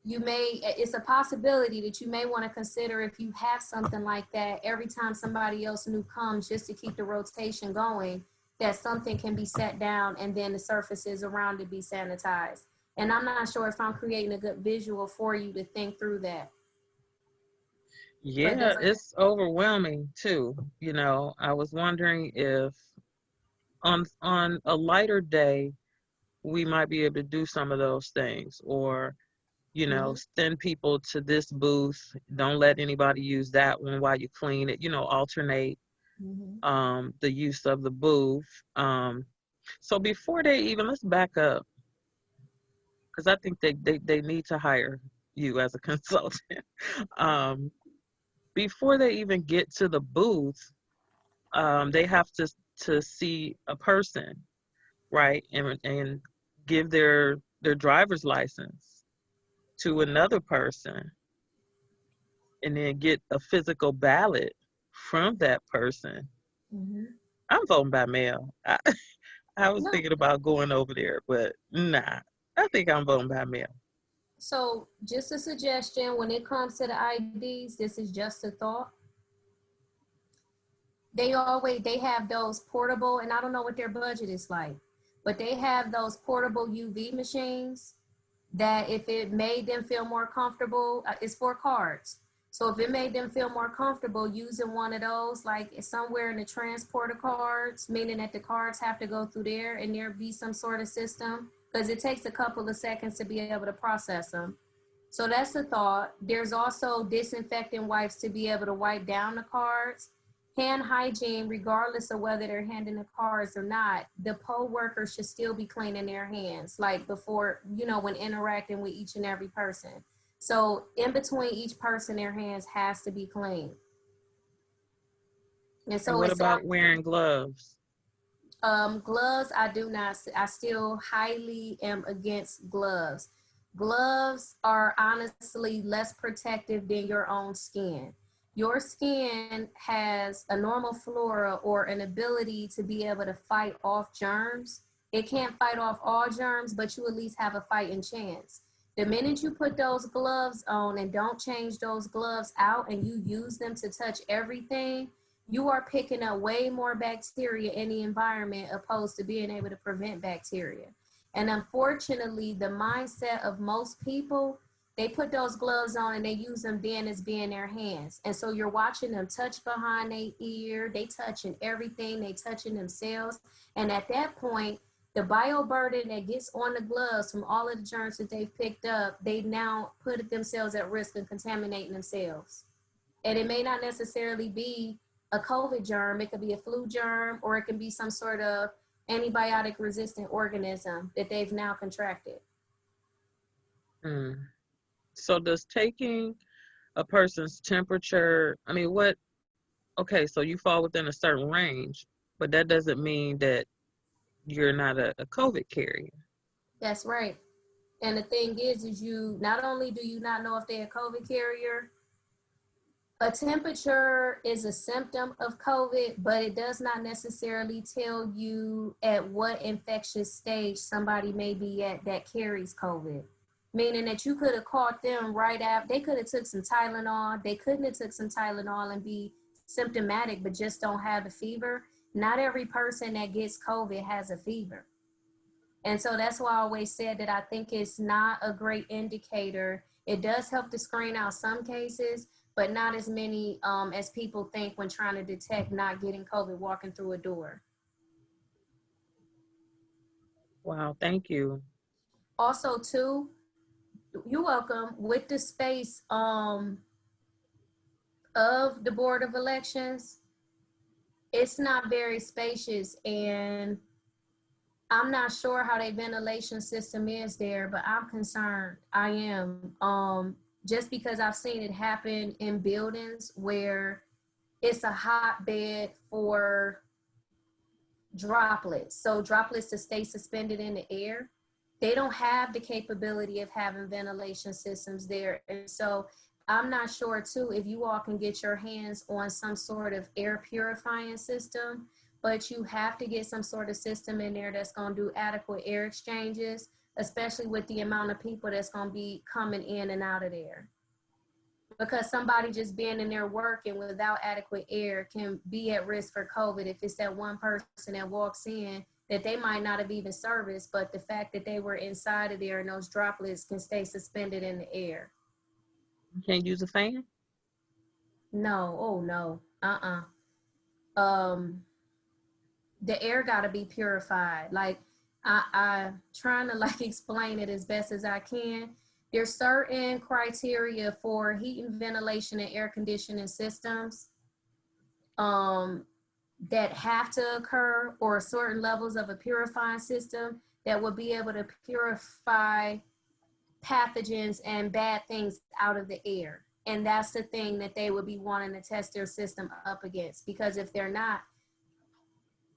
It's a possibility that you may want to consider, if you have something like that, every time somebody else new comes, just to keep the rotation going, that something can be set down and then the surfaces around it be sanitized. And I'm not sure if I'm creating a good visual for you to think through that. Yeah, it's overwhelming too. You know, I was wondering if on a lighter day, we might be able to do some of those things, or, you know, send people to this booth. Don't let anybody use that one while you clean it, you know, alternate the use of the booth. So before they even, let's back up, because I think they need to hire you as a consultant. Before they even get to the booth, they have to see a person, right, and give their driver's license to another person, and then get a physical ballot from that person. I'm voting by mail. I was thinking about going over there, but nah, I think I'm voting by mail. So just a suggestion, when it comes to the IDs, this is just a thought. They have those portable, and I don't know what their budget is like, but they have those portable UV machines that, if it made them feel more comfortable, it's for cards. So if it made them feel more comfortable using one of those, like somewhere in the transporter cards, meaning that the cards have to go through there and there be some sort of system, because it takes a couple of seconds to be able to process them. So that's a thought. There's also disinfectant wipes to be able to wipe down the cards. Hand hygiene, regardless of whether they're handing the cards or not, the poll workers should still be cleaning their hands, like before, when interacting with each and every person. So in between each person, their hands has to be clean. And so And what about wearing gloves? Gloves, I still highly am against gloves. Gloves are honestly less protective than your own skin. Your skin has a normal flora or an ability to be able to fight off germs. It can't fight off all germs, but you at least have a fighting chance. The minute you put those gloves on and don't change those gloves out and you use them to touch everything, you are picking up way more bacteria in the environment opposed to being able to prevent bacteria. And unfortunately, the mindset of most people, they put those gloves on and they use them then as being their hands. And so you're watching them touch behind their ear, they touching everything, they touching themselves. And at that point, the bioburden that gets on the gloves from all of the germs that they've picked up, they now put themselves at risk of contaminating themselves. And it may not necessarily be a COVID germ, it could be a flu germ, or it can be some sort of antibiotic resistant organism that they've now contracted. So does taking a person's temperature, okay, so you fall within a certain range, but that doesn't mean that you're not a COVID carrier. That's right. And the thing is you not only do you not know if they're a COVID carrier, a temperature is a symptom of COVID, but it does not necessarily tell you at what infectious stage somebody may be at that carries COVID. Meaning that you could have caught them right after, they could have took some Tylenol, they couldn't have took some Tylenol and be symptomatic, but just don't have a fever. Not every person that gets COVID has a fever. And so that's why I always said that I think it's not a great indicator. It does help to screen out some cases, but not as many as people think when trying to detect not getting COVID walking through a door. Wow, thank you. Also, too, you're welcome, with the space of the Board of Elections, it's not very spacious, and I'm not sure how their ventilation system is there, but I'm concerned. I am. Just because I've seen it happen in buildings where it's a hotbed for droplets. So droplets to stay suspended in the air. They don't have the capability of having ventilation systems there. And so I'm not sure too, if you all can get your hands on some sort of air purifying system, but you have to get some sort of system in there that's going to do adequate air exchanges, especially with the amount of people that's going to be coming in and out of there. Because somebody just being in there working without adequate air can be at risk for COVID if it's that one person that walks in that they might not have even serviced, but the fact that they were inside of there and those droplets can stay suspended in the air. You can't use a fan? No, oh no, the air gotta be purified. Like I trying to like explain it as best as I can. There's certain criteria for heating, ventilation, and air conditioning systems that have to occur, or certain levels of a purifying system that will be able to purify pathogens and bad things out of the air. And that's the thing that they would be wanting to test their system up against, because if they're not,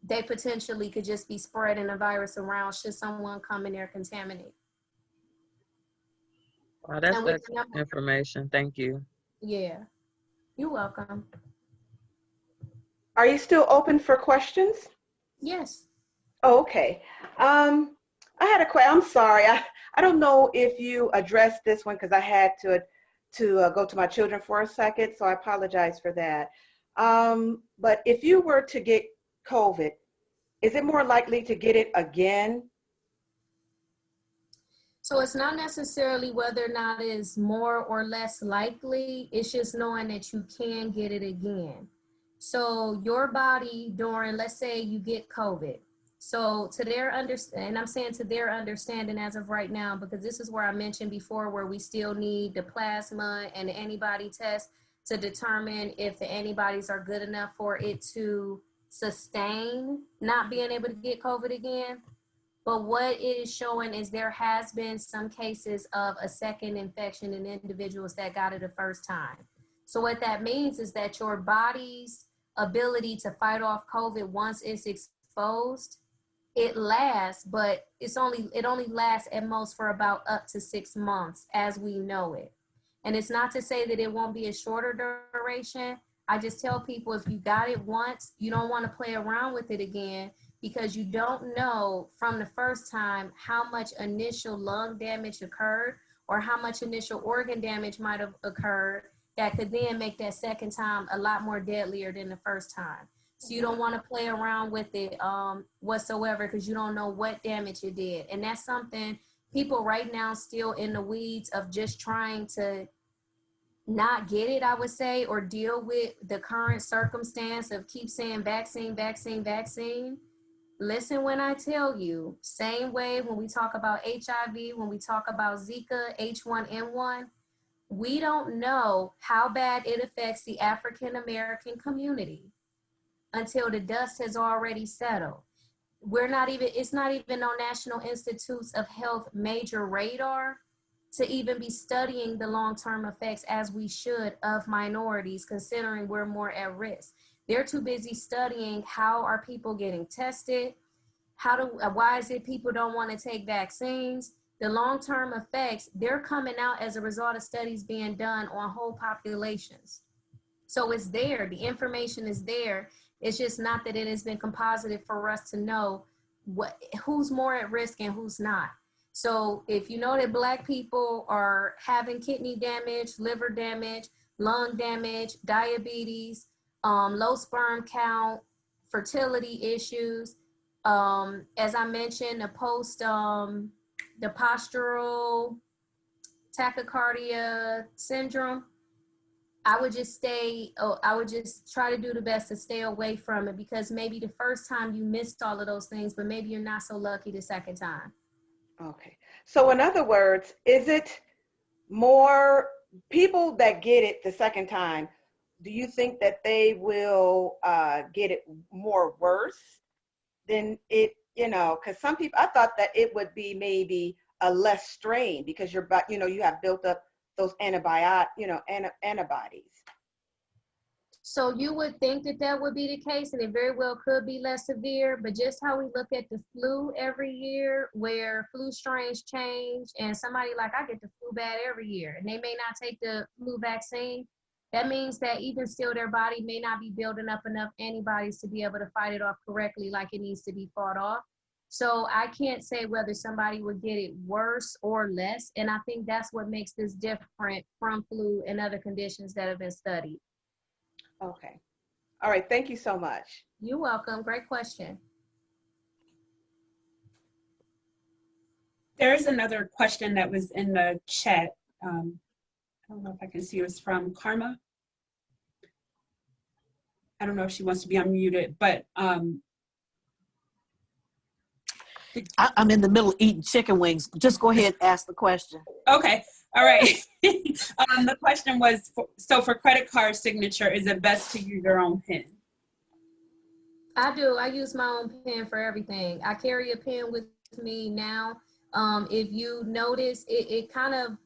they potentially could just be spreading a virus around should someone come in there contaminated. Wow, that's excellent information. Thank you. Yeah, you're welcome. Are you still open for questions? Yes. Oh, okay. I had a question. I'm sorry. I don't know if you addressed this one because I had to go to my children for a second, so I apologize for that. But if you were to get COVID, is it more likely to get it again? So it's not necessarily whether or not it's more or less likely. It's just knowing that you can get it again. So your body during, let's say you get COVID. So to their understanding, I'm saying to their understanding as of right now, because this is where I mentioned before where we still need the plasma and the antibody test to determine if the antibodies are good enough for it to sustain not being able to get COVID again. But what it is showing is there has been some cases of a second infection in individuals that got it the first time. So what that means is that your body's ability to fight off COVID once it's exposed, it lasts, but it only lasts at most for about up to 6 months as we know it. And it's not to say that it won't be a shorter duration. I just tell people if you got it once, you don't want to play around with it again, because you don't know from the first time how much initial lung damage occurred or how much initial organ damage might have occurred that could then make that second time a lot more deadlier than the first time. So you don't want to play around with it whatsoever, because you don't know what damage it did. And that's something people right now still in the weeds of just trying to not get it, I would say, or deal with the current circumstance of keep saying vaccine, vaccine, vaccine. Listen when I tell you, same way when we talk about HIV, when we talk about Zika, H1N1, we don't know how bad it affects the African American community until the dust has already settled. It's not even on National Institutes of Health major radar to even be studying the long-term effects as we should of minorities, considering we're more at risk. They're too busy studying how are people getting tested, why is it people don't want to take vaccines. The long-term effects, they're coming out as a result of studies being done on whole populations. So it's there, the information is there. It's just not that it has been composited for us to know who's more at risk and who's not. So if you know that Black people are having kidney damage, liver damage, lung damage, diabetes, low sperm count, fertility issues, as I mentioned, the postural tachycardia syndrome, I would just try to do the best to stay away from it, because maybe the first time you missed all of those things, but maybe you're not so lucky the second time. Okay. So in other words, is it more people that get it the second time, do you think that they will get it more worse than it, because some people, I thought that it would be maybe a less strain because you have built up those antibodies. So you would think that would be the case, and it very well could be less severe, but just how we look at the flu every year, where flu strains change, and somebody like, I get the flu bad every year, and they may not take the flu vaccine. That means that even still their body may not be building up enough antibodies to be able to fight it off correctly like it needs to be fought off. So I can't say whether somebody would get it worse or less, and I think that's what makes this different from flu and other conditions that have been studied. Okay. All right. Thank you so much. You're welcome. Great question. There's another question that was in the chat. I don't know if I can see it. It's from Karma. I don't know if she wants to be unmuted, but I'm in the middle of eating chicken wings. Just go ahead and ask the question. okay. All right. The question was, so for credit card signature, is it best to use your own pen? I do. I use my own pen for everything. I carry a pen with me now. If you notice, it kind of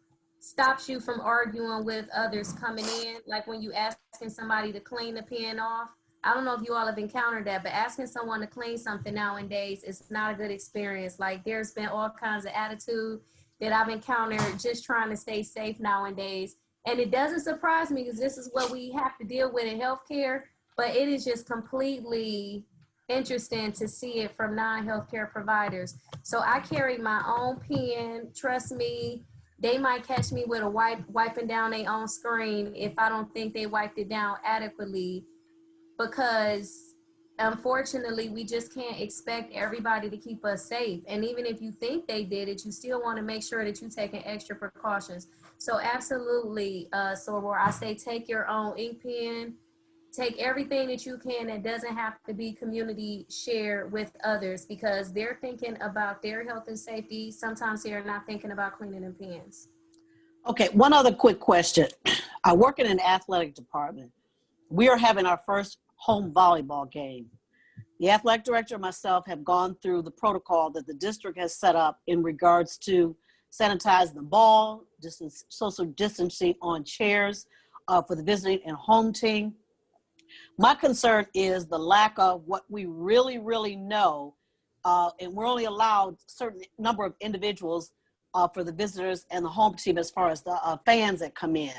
stops you from arguing with others coming in. Like when you asking somebody to clean the pen off. I don't know if you all have encountered that, but asking someone to clean something nowadays is not a good experience. Like there's been all kinds of attitude that I've encountered just trying to stay safe nowadays. And it doesn't surprise me because this is what we have to deal with in healthcare, but it is just completely interesting to see it from non-healthcare providers. So I carry my own pen. Trust me, they might catch me with a wiping down their own screen if I don't think they wiped it down adequately, because unfortunately, we just can't expect everybody to keep us safe. And even if you think they did it, you still want to make sure that you're taking extra precautions. So absolutely, Soror, I say take your own ink pen, take everything that you can that doesn't have to be community shared with others, because they're thinking about their health and safety. Sometimes they're not thinking about cleaning their pens. Okay, one other quick question. I work in an athletic department. We are having our first home volleyball game. The athletic director and myself have gone through the protocol that the district has set up in regards to sanitizing the ball, social distancing on chairs for the visiting and home team. My concern is the lack of what we really, really know, and we're only allowed a certain number of individuals for the visitors and the home team as far as the fans that come in.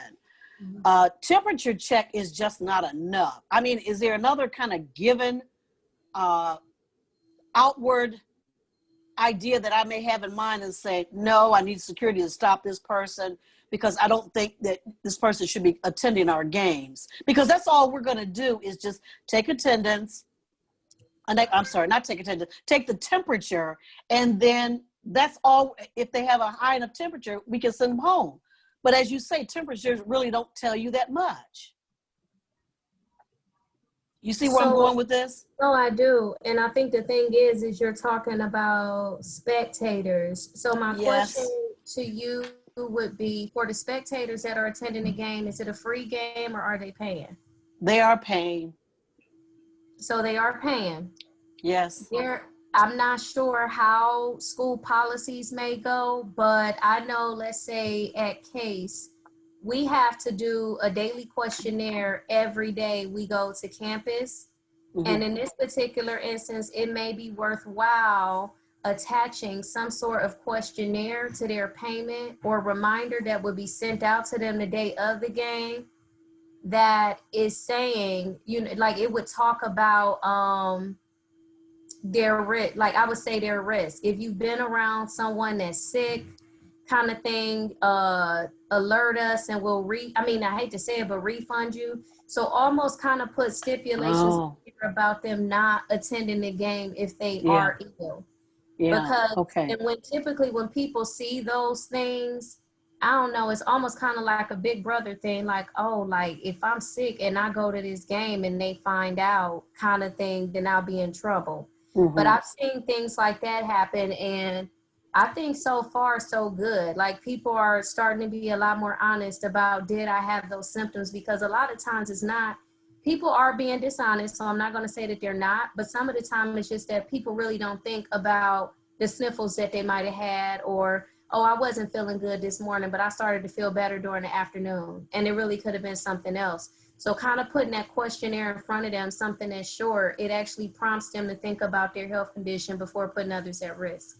Temperature check is just not enough. I mean, is there another kind of given outward idea that I may have in mind and say, no, I need security to stop this person because I don't think that this person should be attending our games? Because that's all we're going to do is just take attendance. I'm sorry, not take attendance, take the temperature, and then that's all. If they have a high enough temperature, we can send them home. But as you say, temperatures really don't tell you that much. You see where I'm going with this? No, I do. And I think the thing is you're talking about spectators. So my question to you would be, for the spectators that are attending the game, is it a free game or are they paying? They are paying. So they are paying. Yes. I'm not sure how school policies may go, but I know, let's say at Case, we have to do a daily questionnaire every day we go to campus. Mm-hmm. And in this particular instance, it may be worthwhile attaching some sort of questionnaire to their payment or reminder that would be sent out to them the day of the game that is saying, you know, like it would talk about their risk, like I would say their risk. If you've been around someone that's sick, kind of thing, alert us and we'll I hate to say it, but refund you. So almost kind of put stipulations about them not attending the game if they are ill. Because and when people see those things, I don't know, it's almost kind of like a big brother thing, like, oh, like if I'm sick and I go to this game and they find out kind of thing, then I'll be in trouble. Mm-hmm. But I've seen things like that happen, and I think so far so good. Like people are starting to be a lot more honest about, did I have those symptoms? Because a lot of times it's not, people are being dishonest, so I'm not going to say that they're not, but some of the time it's just that people really don't think about the sniffles that they might have had, or, oh, I wasn't feeling good this morning, but I started to feel better during the afternoon. And it really could have been something else. So kind of putting that questionnaire in front of them, something that's short, it actually prompts them to think about their health condition before putting others at risk.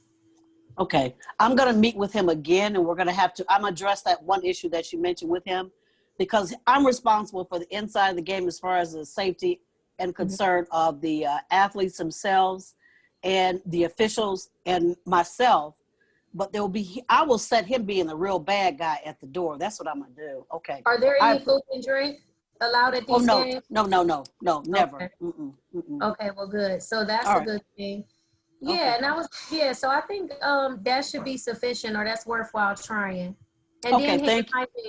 Okay, I'm going to meet with him again, and I'm going to address that one issue that you mentioned with him, because I'm responsible for the inside of the game as far as the safety and concern of the athletes themselves and the officials and myself. But I will set him being the real bad guy at the door. That's what I'm going to do. Okay. Are there any food and drink allowed at these games? No, never. Okay. Mm-mm. Okay, well, good. So that's a good thing. Yeah, okay. And so I think that should be sufficient, or that's worthwhile trying. And then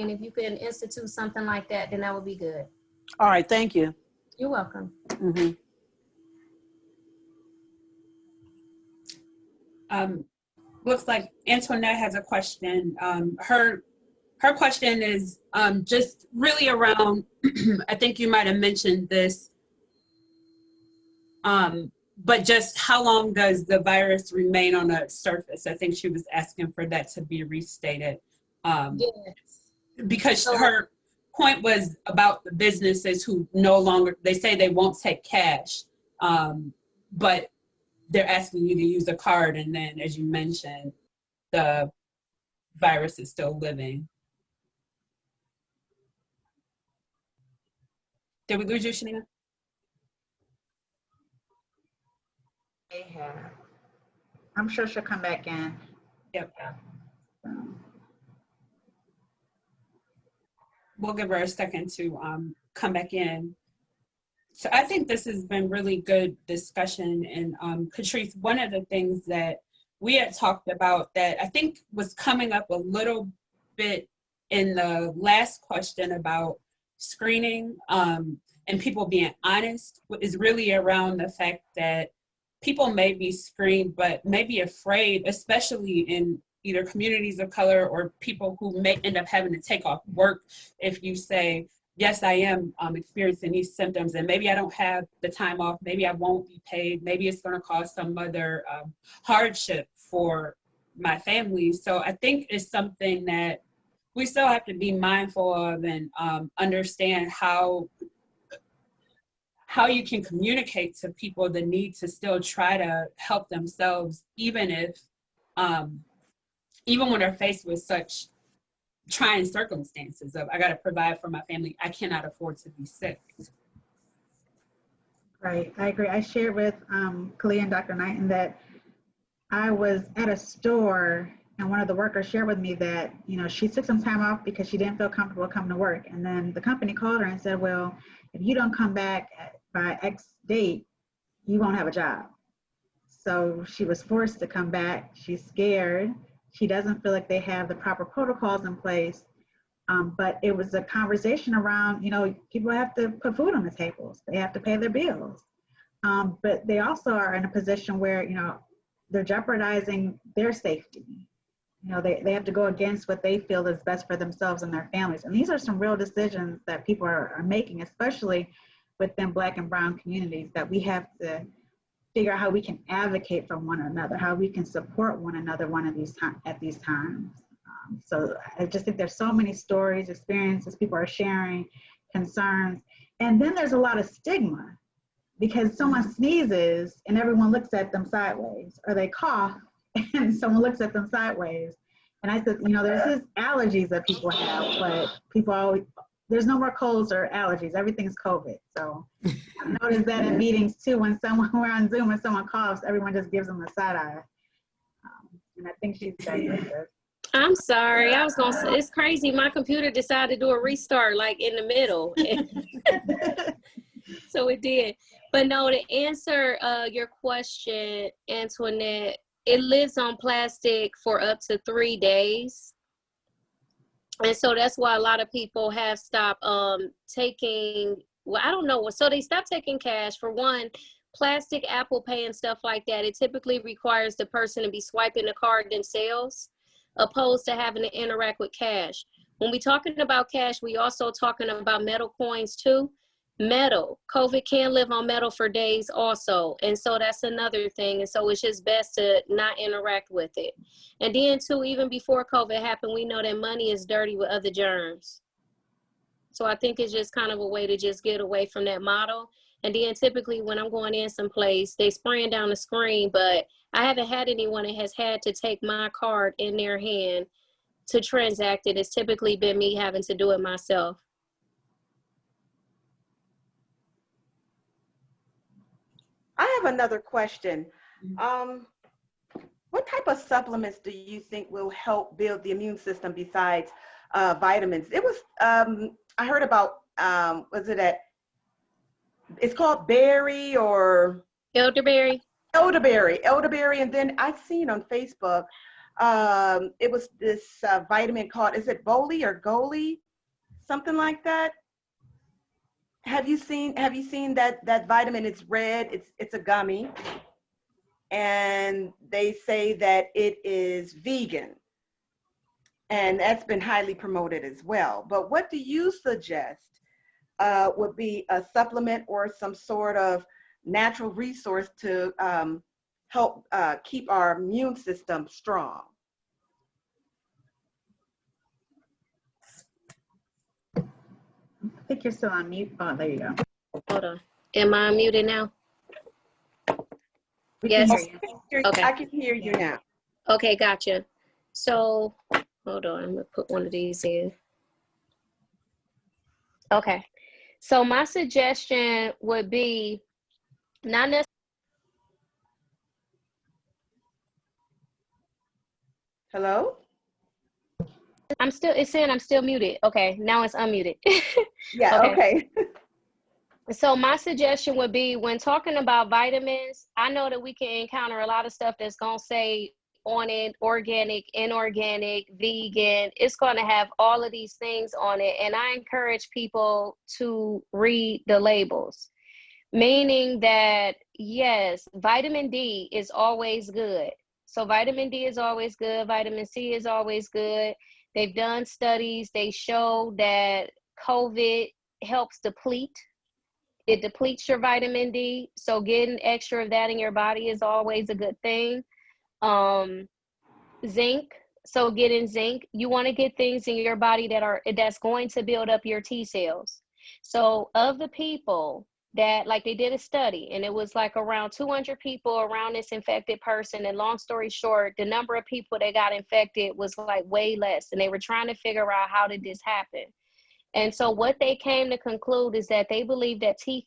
if you can institute something like that, then that would be good. All right, thank you. You're welcome. Mm-hmm. Looks like Antoinette has a question. Her question is just really around, I think you might have mentioned this, but just how long does the virus remain on a surface? I think she was asking for that to be restated. Yes. Because her point was about the businesses who no longer, they say they won't take cash, but they're asking you to use a card, and then, as you mentioned, the virus is still living. Did we lose you, Shanina? They have. I'm sure she'll come back in. Yep. We'll give her a second to come back in. So I think this has been really good discussion. And Catrice, one of the things that we had talked about that I think was coming up a little bit in the last question about screening and people being honest is really around the fact that people may be screened, but may be afraid, especially in either communities of color or people who may end up having to take off work if you say, yes, I am experiencing these symptoms and maybe I don't have the time off, maybe I won't be paid, maybe it's gonna cause some other hardship for my family. So I think it's something that we still have to be mindful of and understand how you can communicate to people the need to still try to help themselves, even if, even when they're faced with such trying circumstances of, I gotta provide for my family, I cannot afford to be sick. Right, I agree. I shared with Kalia and Dr. Knighton that I was at a store and one of the workers shared with me that, you know, she took some time off because she didn't feel comfortable coming to work. And then the company called her and said, well, if you don't come back by X date, you won't have a job. So she was forced to come back. She's scared. She doesn't feel like they have the proper protocols in place. But it was a conversation around, you know, people have to put food on the tables. They have to pay their bills. But they also are in a position where, you know, they're jeopardizing their safety. You know, they have to go against what they feel is best for themselves and their families. And these are some real decisions that people are making, especially within Black and Brown communities, that we have to figure out how we can advocate for one another, how we can support one another at these times. So I just think there's so many stories, experiences people are sharing, concerns. And then there's a lot of stigma because someone sneezes and everyone looks at them sideways, or they cough and someone looks at them sideways. And I said, you know, there's these allergies that people have, but people always, there's no more colds or allergies. Everything's COVID. So I noticed that in meetings too, when we're on Zoom and someone coughs, everyone just gives them a side eye. And I think she's done. I'm sorry. I was gonna say, it's crazy. My computer decided to do a restart like in the middle. So it did. But no, to answer your question, Antoinette, it lives on plastic for up to 3 days. And so that's why a lot of people have stopped taking, well, I don't know. So they stopped taking cash. For one, plastic, Apple Pay and stuff like that, it typically requires the person to be swiping the card themselves, opposed to having to interact with cash. When we're talking about cash, we also talking about metal coins too. Metal, COVID can live on metal for days also. And so that's another thing. And so it's just best to not interact with it. And then too, even before COVID happened, we know that money is dirty with other germs. So I think it's just kind of a way to just get away from that model. And then typically when I'm going in someplace, they spraying down the screen, but I haven't had anyone that has had to take my card in their hand to transact it. It's typically been me having to do it myself. I have another question. What type of supplements do you think will help build the immune system besides vitamins? It was, I heard about, was it it's called berry or? Elderberry. Elderberry. And then I've seen on Facebook, it was this vitamin called, is it Boli or Goli? Something like that. Have you seen that vitamin? It's red, it's a gummy, and they say that it is vegan, and that's been highly promoted as well. But what do you suggest would be a supplement or some sort of natural resource to help keep our immune system strong? I think you're still on mute. Oh, there you go. Hold on. Am I muted now? We Yes. can hear you. Okay. I can hear you now. Okay, gotcha. So, hold on, I'm gonna put one of these in. Okay, so my suggestion would be not necessarily. Hello? It's saying I'm still muted. Okay, now it's unmuted. Yeah, okay. So my suggestion would be when talking about vitamins, I know that we can encounter a lot of stuff that's going to say on it organic, inorganic, vegan. It's going to have all of these things on it. And I encourage people to read the labels, meaning that, yes, vitamin D is always good. So vitamin D is always good. Vitamin C is always good. They've done studies. They show that COVID helps deplete. It depletes your vitamin D. So getting extra of that in your body is always a good thing. Zinc. So getting zinc, you want to get things in your body that's going to build up your T cells. So of the people that, like, they did a study and it was like around 200 people around this infected person, and long story short, the number of people that got infected was like way less, and they were trying to figure out how did this happen. And so what they came to conclude is that they believe that T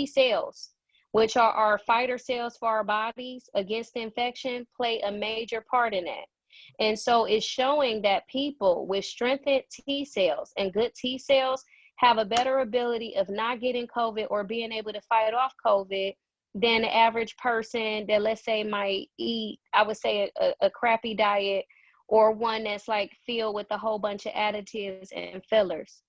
cells, which are our fighter cells for our bodies against infection, play a major part in that. And so it's showing that people with strengthened T cells and good T cells have a better ability of not getting COVID or being able to fight off COVID than the average person that, let's say, might eat, I would say, a crappy diet, or one that's like filled with a whole bunch of additives and fillers,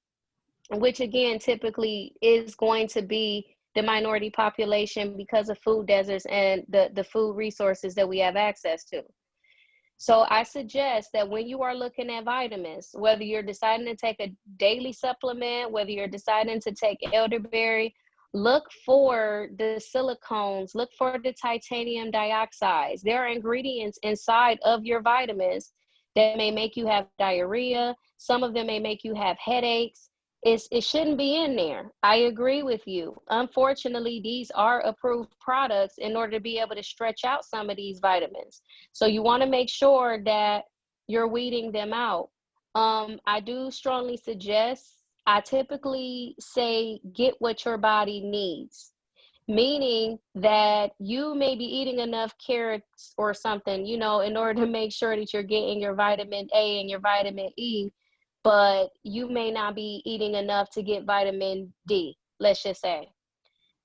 which again typically is going to be the minority population because of food deserts and the food resources that we have access to. So I suggest that when you are looking at vitamins, whether you're deciding to take a daily supplement, whether you're deciding to take elderberry, look for the silicones, look for the titanium dioxides. There are ingredients inside of your vitamins that may make you have diarrhea. Some of them may make you have headaches. It shouldn't be in there. I agree with you. Unfortunately, these are approved products in order to be able to stretch out some of these vitamins. So you want to make sure that you're weeding them out. I do strongly suggest, I typically say, get what your body needs, meaning that you may be eating enough carrots or something, in order to make sure that you're getting your vitamin A and your vitamin E, but you may not be eating enough to get vitamin D, let's just say.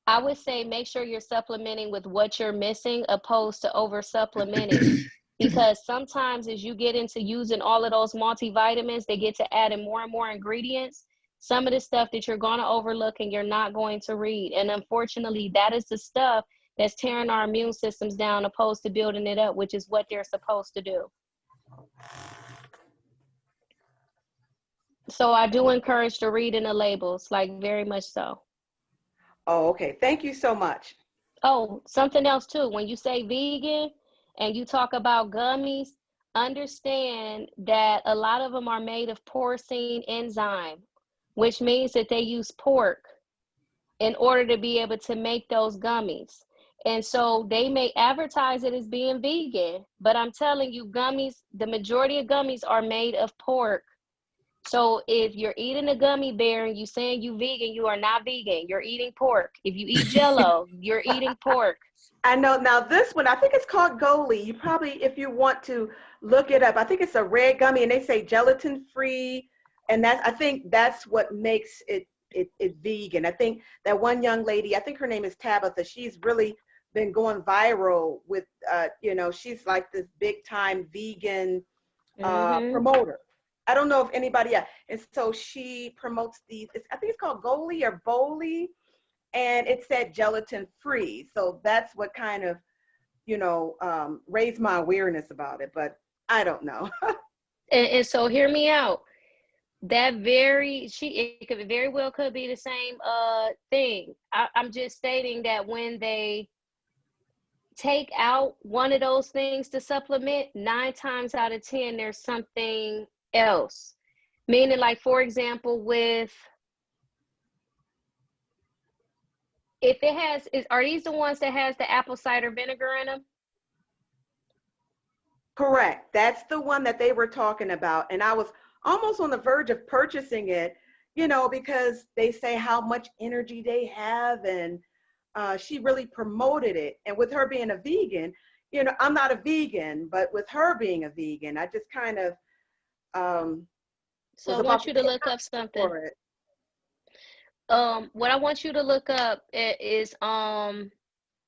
I would say make sure you're supplementing with what you're missing opposed to over supplementing. Because sometimes as you get into using all of those multivitamins, they get to adding more and more ingredients. Some of the stuff that you're going to overlook and you're not going to read. And unfortunately, that is the stuff that's tearing our immune systems down opposed to building it up, which is what they're supposed to do. So I do encourage the reading the labels, like very much so. Oh, okay. Thank you so much. Oh, something else too. When you say vegan and you talk about gummies, understand that a lot of them are made of porcine enzyme, which means that they use pork in order to be able to make those gummies. And so they may advertise it as being vegan, but I'm telling you, gummies, the majority of gummies are made of pork. So if you're eating a gummy bear and you saying you vegan, you are not vegan. You're eating pork. If you eat Jell-O, you're eating pork. I know. Now this one, I think it's called Goli. You probably, if you want to look it up, I think it's a red gummy and they say gelatin free. And I think that's what makes it vegan. I think that one young lady, I think her name is Tabitha, she's really been going viral with, she's like this big time vegan promoter. I don't know if anybody else. And so she promotes these, I think it's called Goli or Boli, and it said gelatin free. So that's what kind of, raised my awareness about it, but I don't know. and so hear me out. It could very well could be the same thing. I'm just stating that when they take out one of those things to supplement, 9 times out of 10, there's something else. Meaning, like, for example, are these the ones that has the apple cider vinegar in them? Correct. That's the one that they were talking about. And I was almost on the verge of purchasing it, because they say how much energy they have, and she really promoted it. And with her being a vegan, I'm not a vegan, but with her being a vegan, I just kind of so I want you to look up something. what I want you to look up is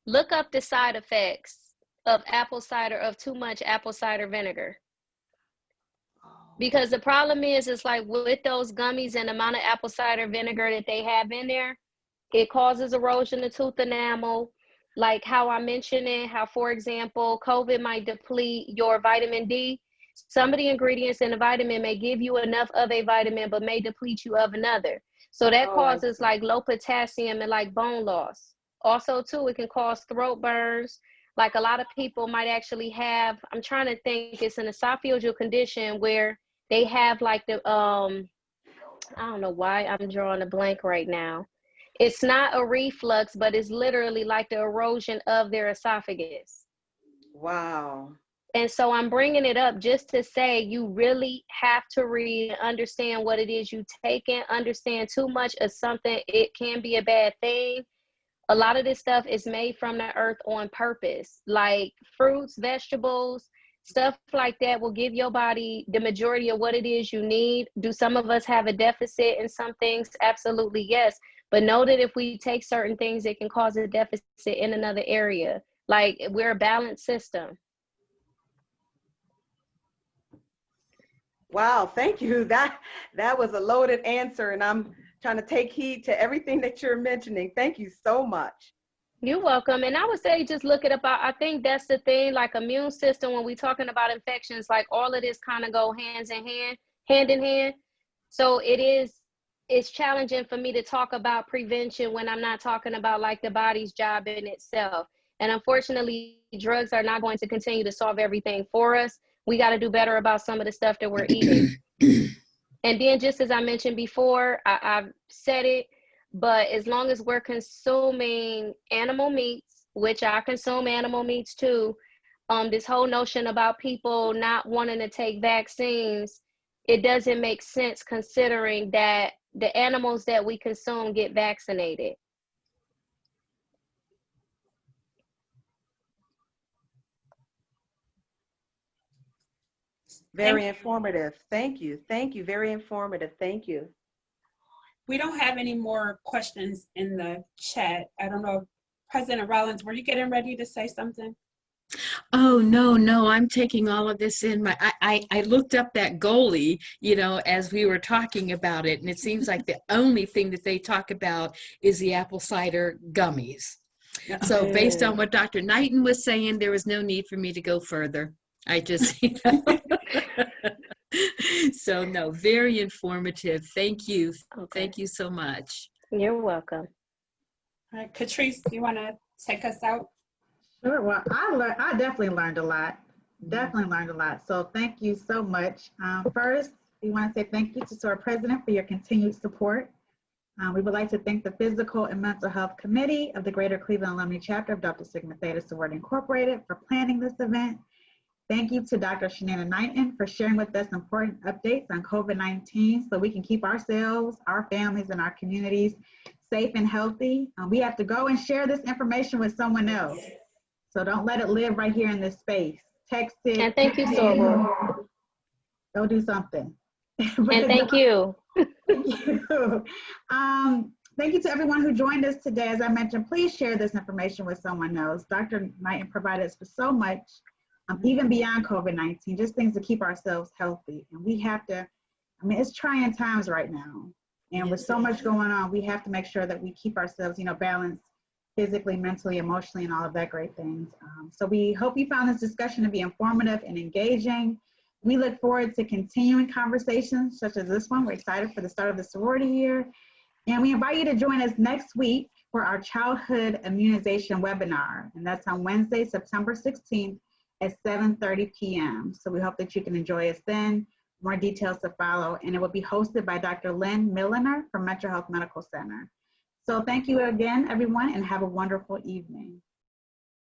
look up the side effects of too much apple cider vinegar. Because the problem is like with those gummies and the amount of apple cider vinegar that they have in there, it causes erosion of tooth enamel. Like how I mentioned it, how, for example, COVID might deplete your vitamin D. Some of the ingredients in the vitamin may give you enough of a vitamin, but may deplete you of another. So that causes like low potassium and like bone loss. Also, too, it can cause throat burns. Like a lot of people might actually have, I'm trying to think, it's an esophageal condition where they have like the, I don't know why I'm drawing a blank right now. It's not a reflux, but it's literally like the erosion of their esophagus. Wow. And so I'm bringing it up just to say you really have to read and understand what it is you take in. Understand too much of something, it can be a bad thing. A lot of this stuff is made from the earth on purpose, like fruits, vegetables, stuff like that will give your body the majority of what it is you need. Do some of us have a deficit in some things? Absolutely, yes. But know that if we take certain things, it can cause a deficit in another area. Like we're a balanced system. Wow, thank you. That was a loaded answer, and I'm trying to take heed to everything that you're mentioning. Thank you so much. You're welcome. And I would say just look it up. I think that's the thing, like immune system, when we're talking about infections, like all of this kind of go hand in hand. So it's challenging for me to talk about prevention when I'm not talking about like the body's job in itself. And unfortunately, drugs are not going to continue to solve everything for us. We got to do better about some of the stuff that we're eating. And then just as I mentioned before, I've said it, but as long as we're consuming animal meats, which I consume animal meats too, this whole notion about people not wanting to take vaccines, it doesn't make sense considering that the animals that we consume get vaccinated. Very informative. Thank you. Thank you. Very informative. Thank you. We don't have any more questions in the chat. I don't know, President Rollins, were you getting ready to say something? Oh, no, I'm taking all of this in. I looked up that goalie, as we were talking about it, and it seems like the only thing that they talk about is the apple cider gummies. So based on what Dr. Knighton was saying, there was no need for me to go further. I just, So no, very informative. Thank you. Okay. Thank you so much. You're welcome. All right, Catrice, do you want to take us out? Sure. Well, I definitely learned a lot. So thank you so much. First, we want to say thank you to our president for your continued support. We would like to thank the Physical and Mental Health Committee of the Greater Cleveland Alumni Chapter of Delta Sigma Theta Sorority Incorporated for planning this event. Thank you to Dr. Shanina Knighton for sharing with us important updates on COVID-19 so we can keep ourselves, our families, and our communities safe and healthy. We have to go and share this information with someone else. So don't let it live right here in this space. Text it. And thank you, Soror. Go do something. And thank you. Thank you. Thank you to everyone who joined us today. As I mentioned, please share this information with someone else. Dr. Knighton provided us with so much, even beyond COVID-19, just things to keep ourselves healthy. And we have to, it's trying times right now. And with so much going on, we have to make sure that we keep ourselves, balanced physically, mentally, emotionally, and all of that great things. So we hope you found this discussion to be informative and engaging. We look forward to continuing conversations such as this one. We're excited for the start of the sorority year. And we invite you to join us next week for our childhood immunization webinar. And that's on Wednesday, September 16th at 7:30 p.m. So we hope that you can enjoy us then. More details to follow. And it will be hosted by Dr. Lynn Milliner from Metro Health Medical Center. So thank you again, everyone, and have a wonderful evening.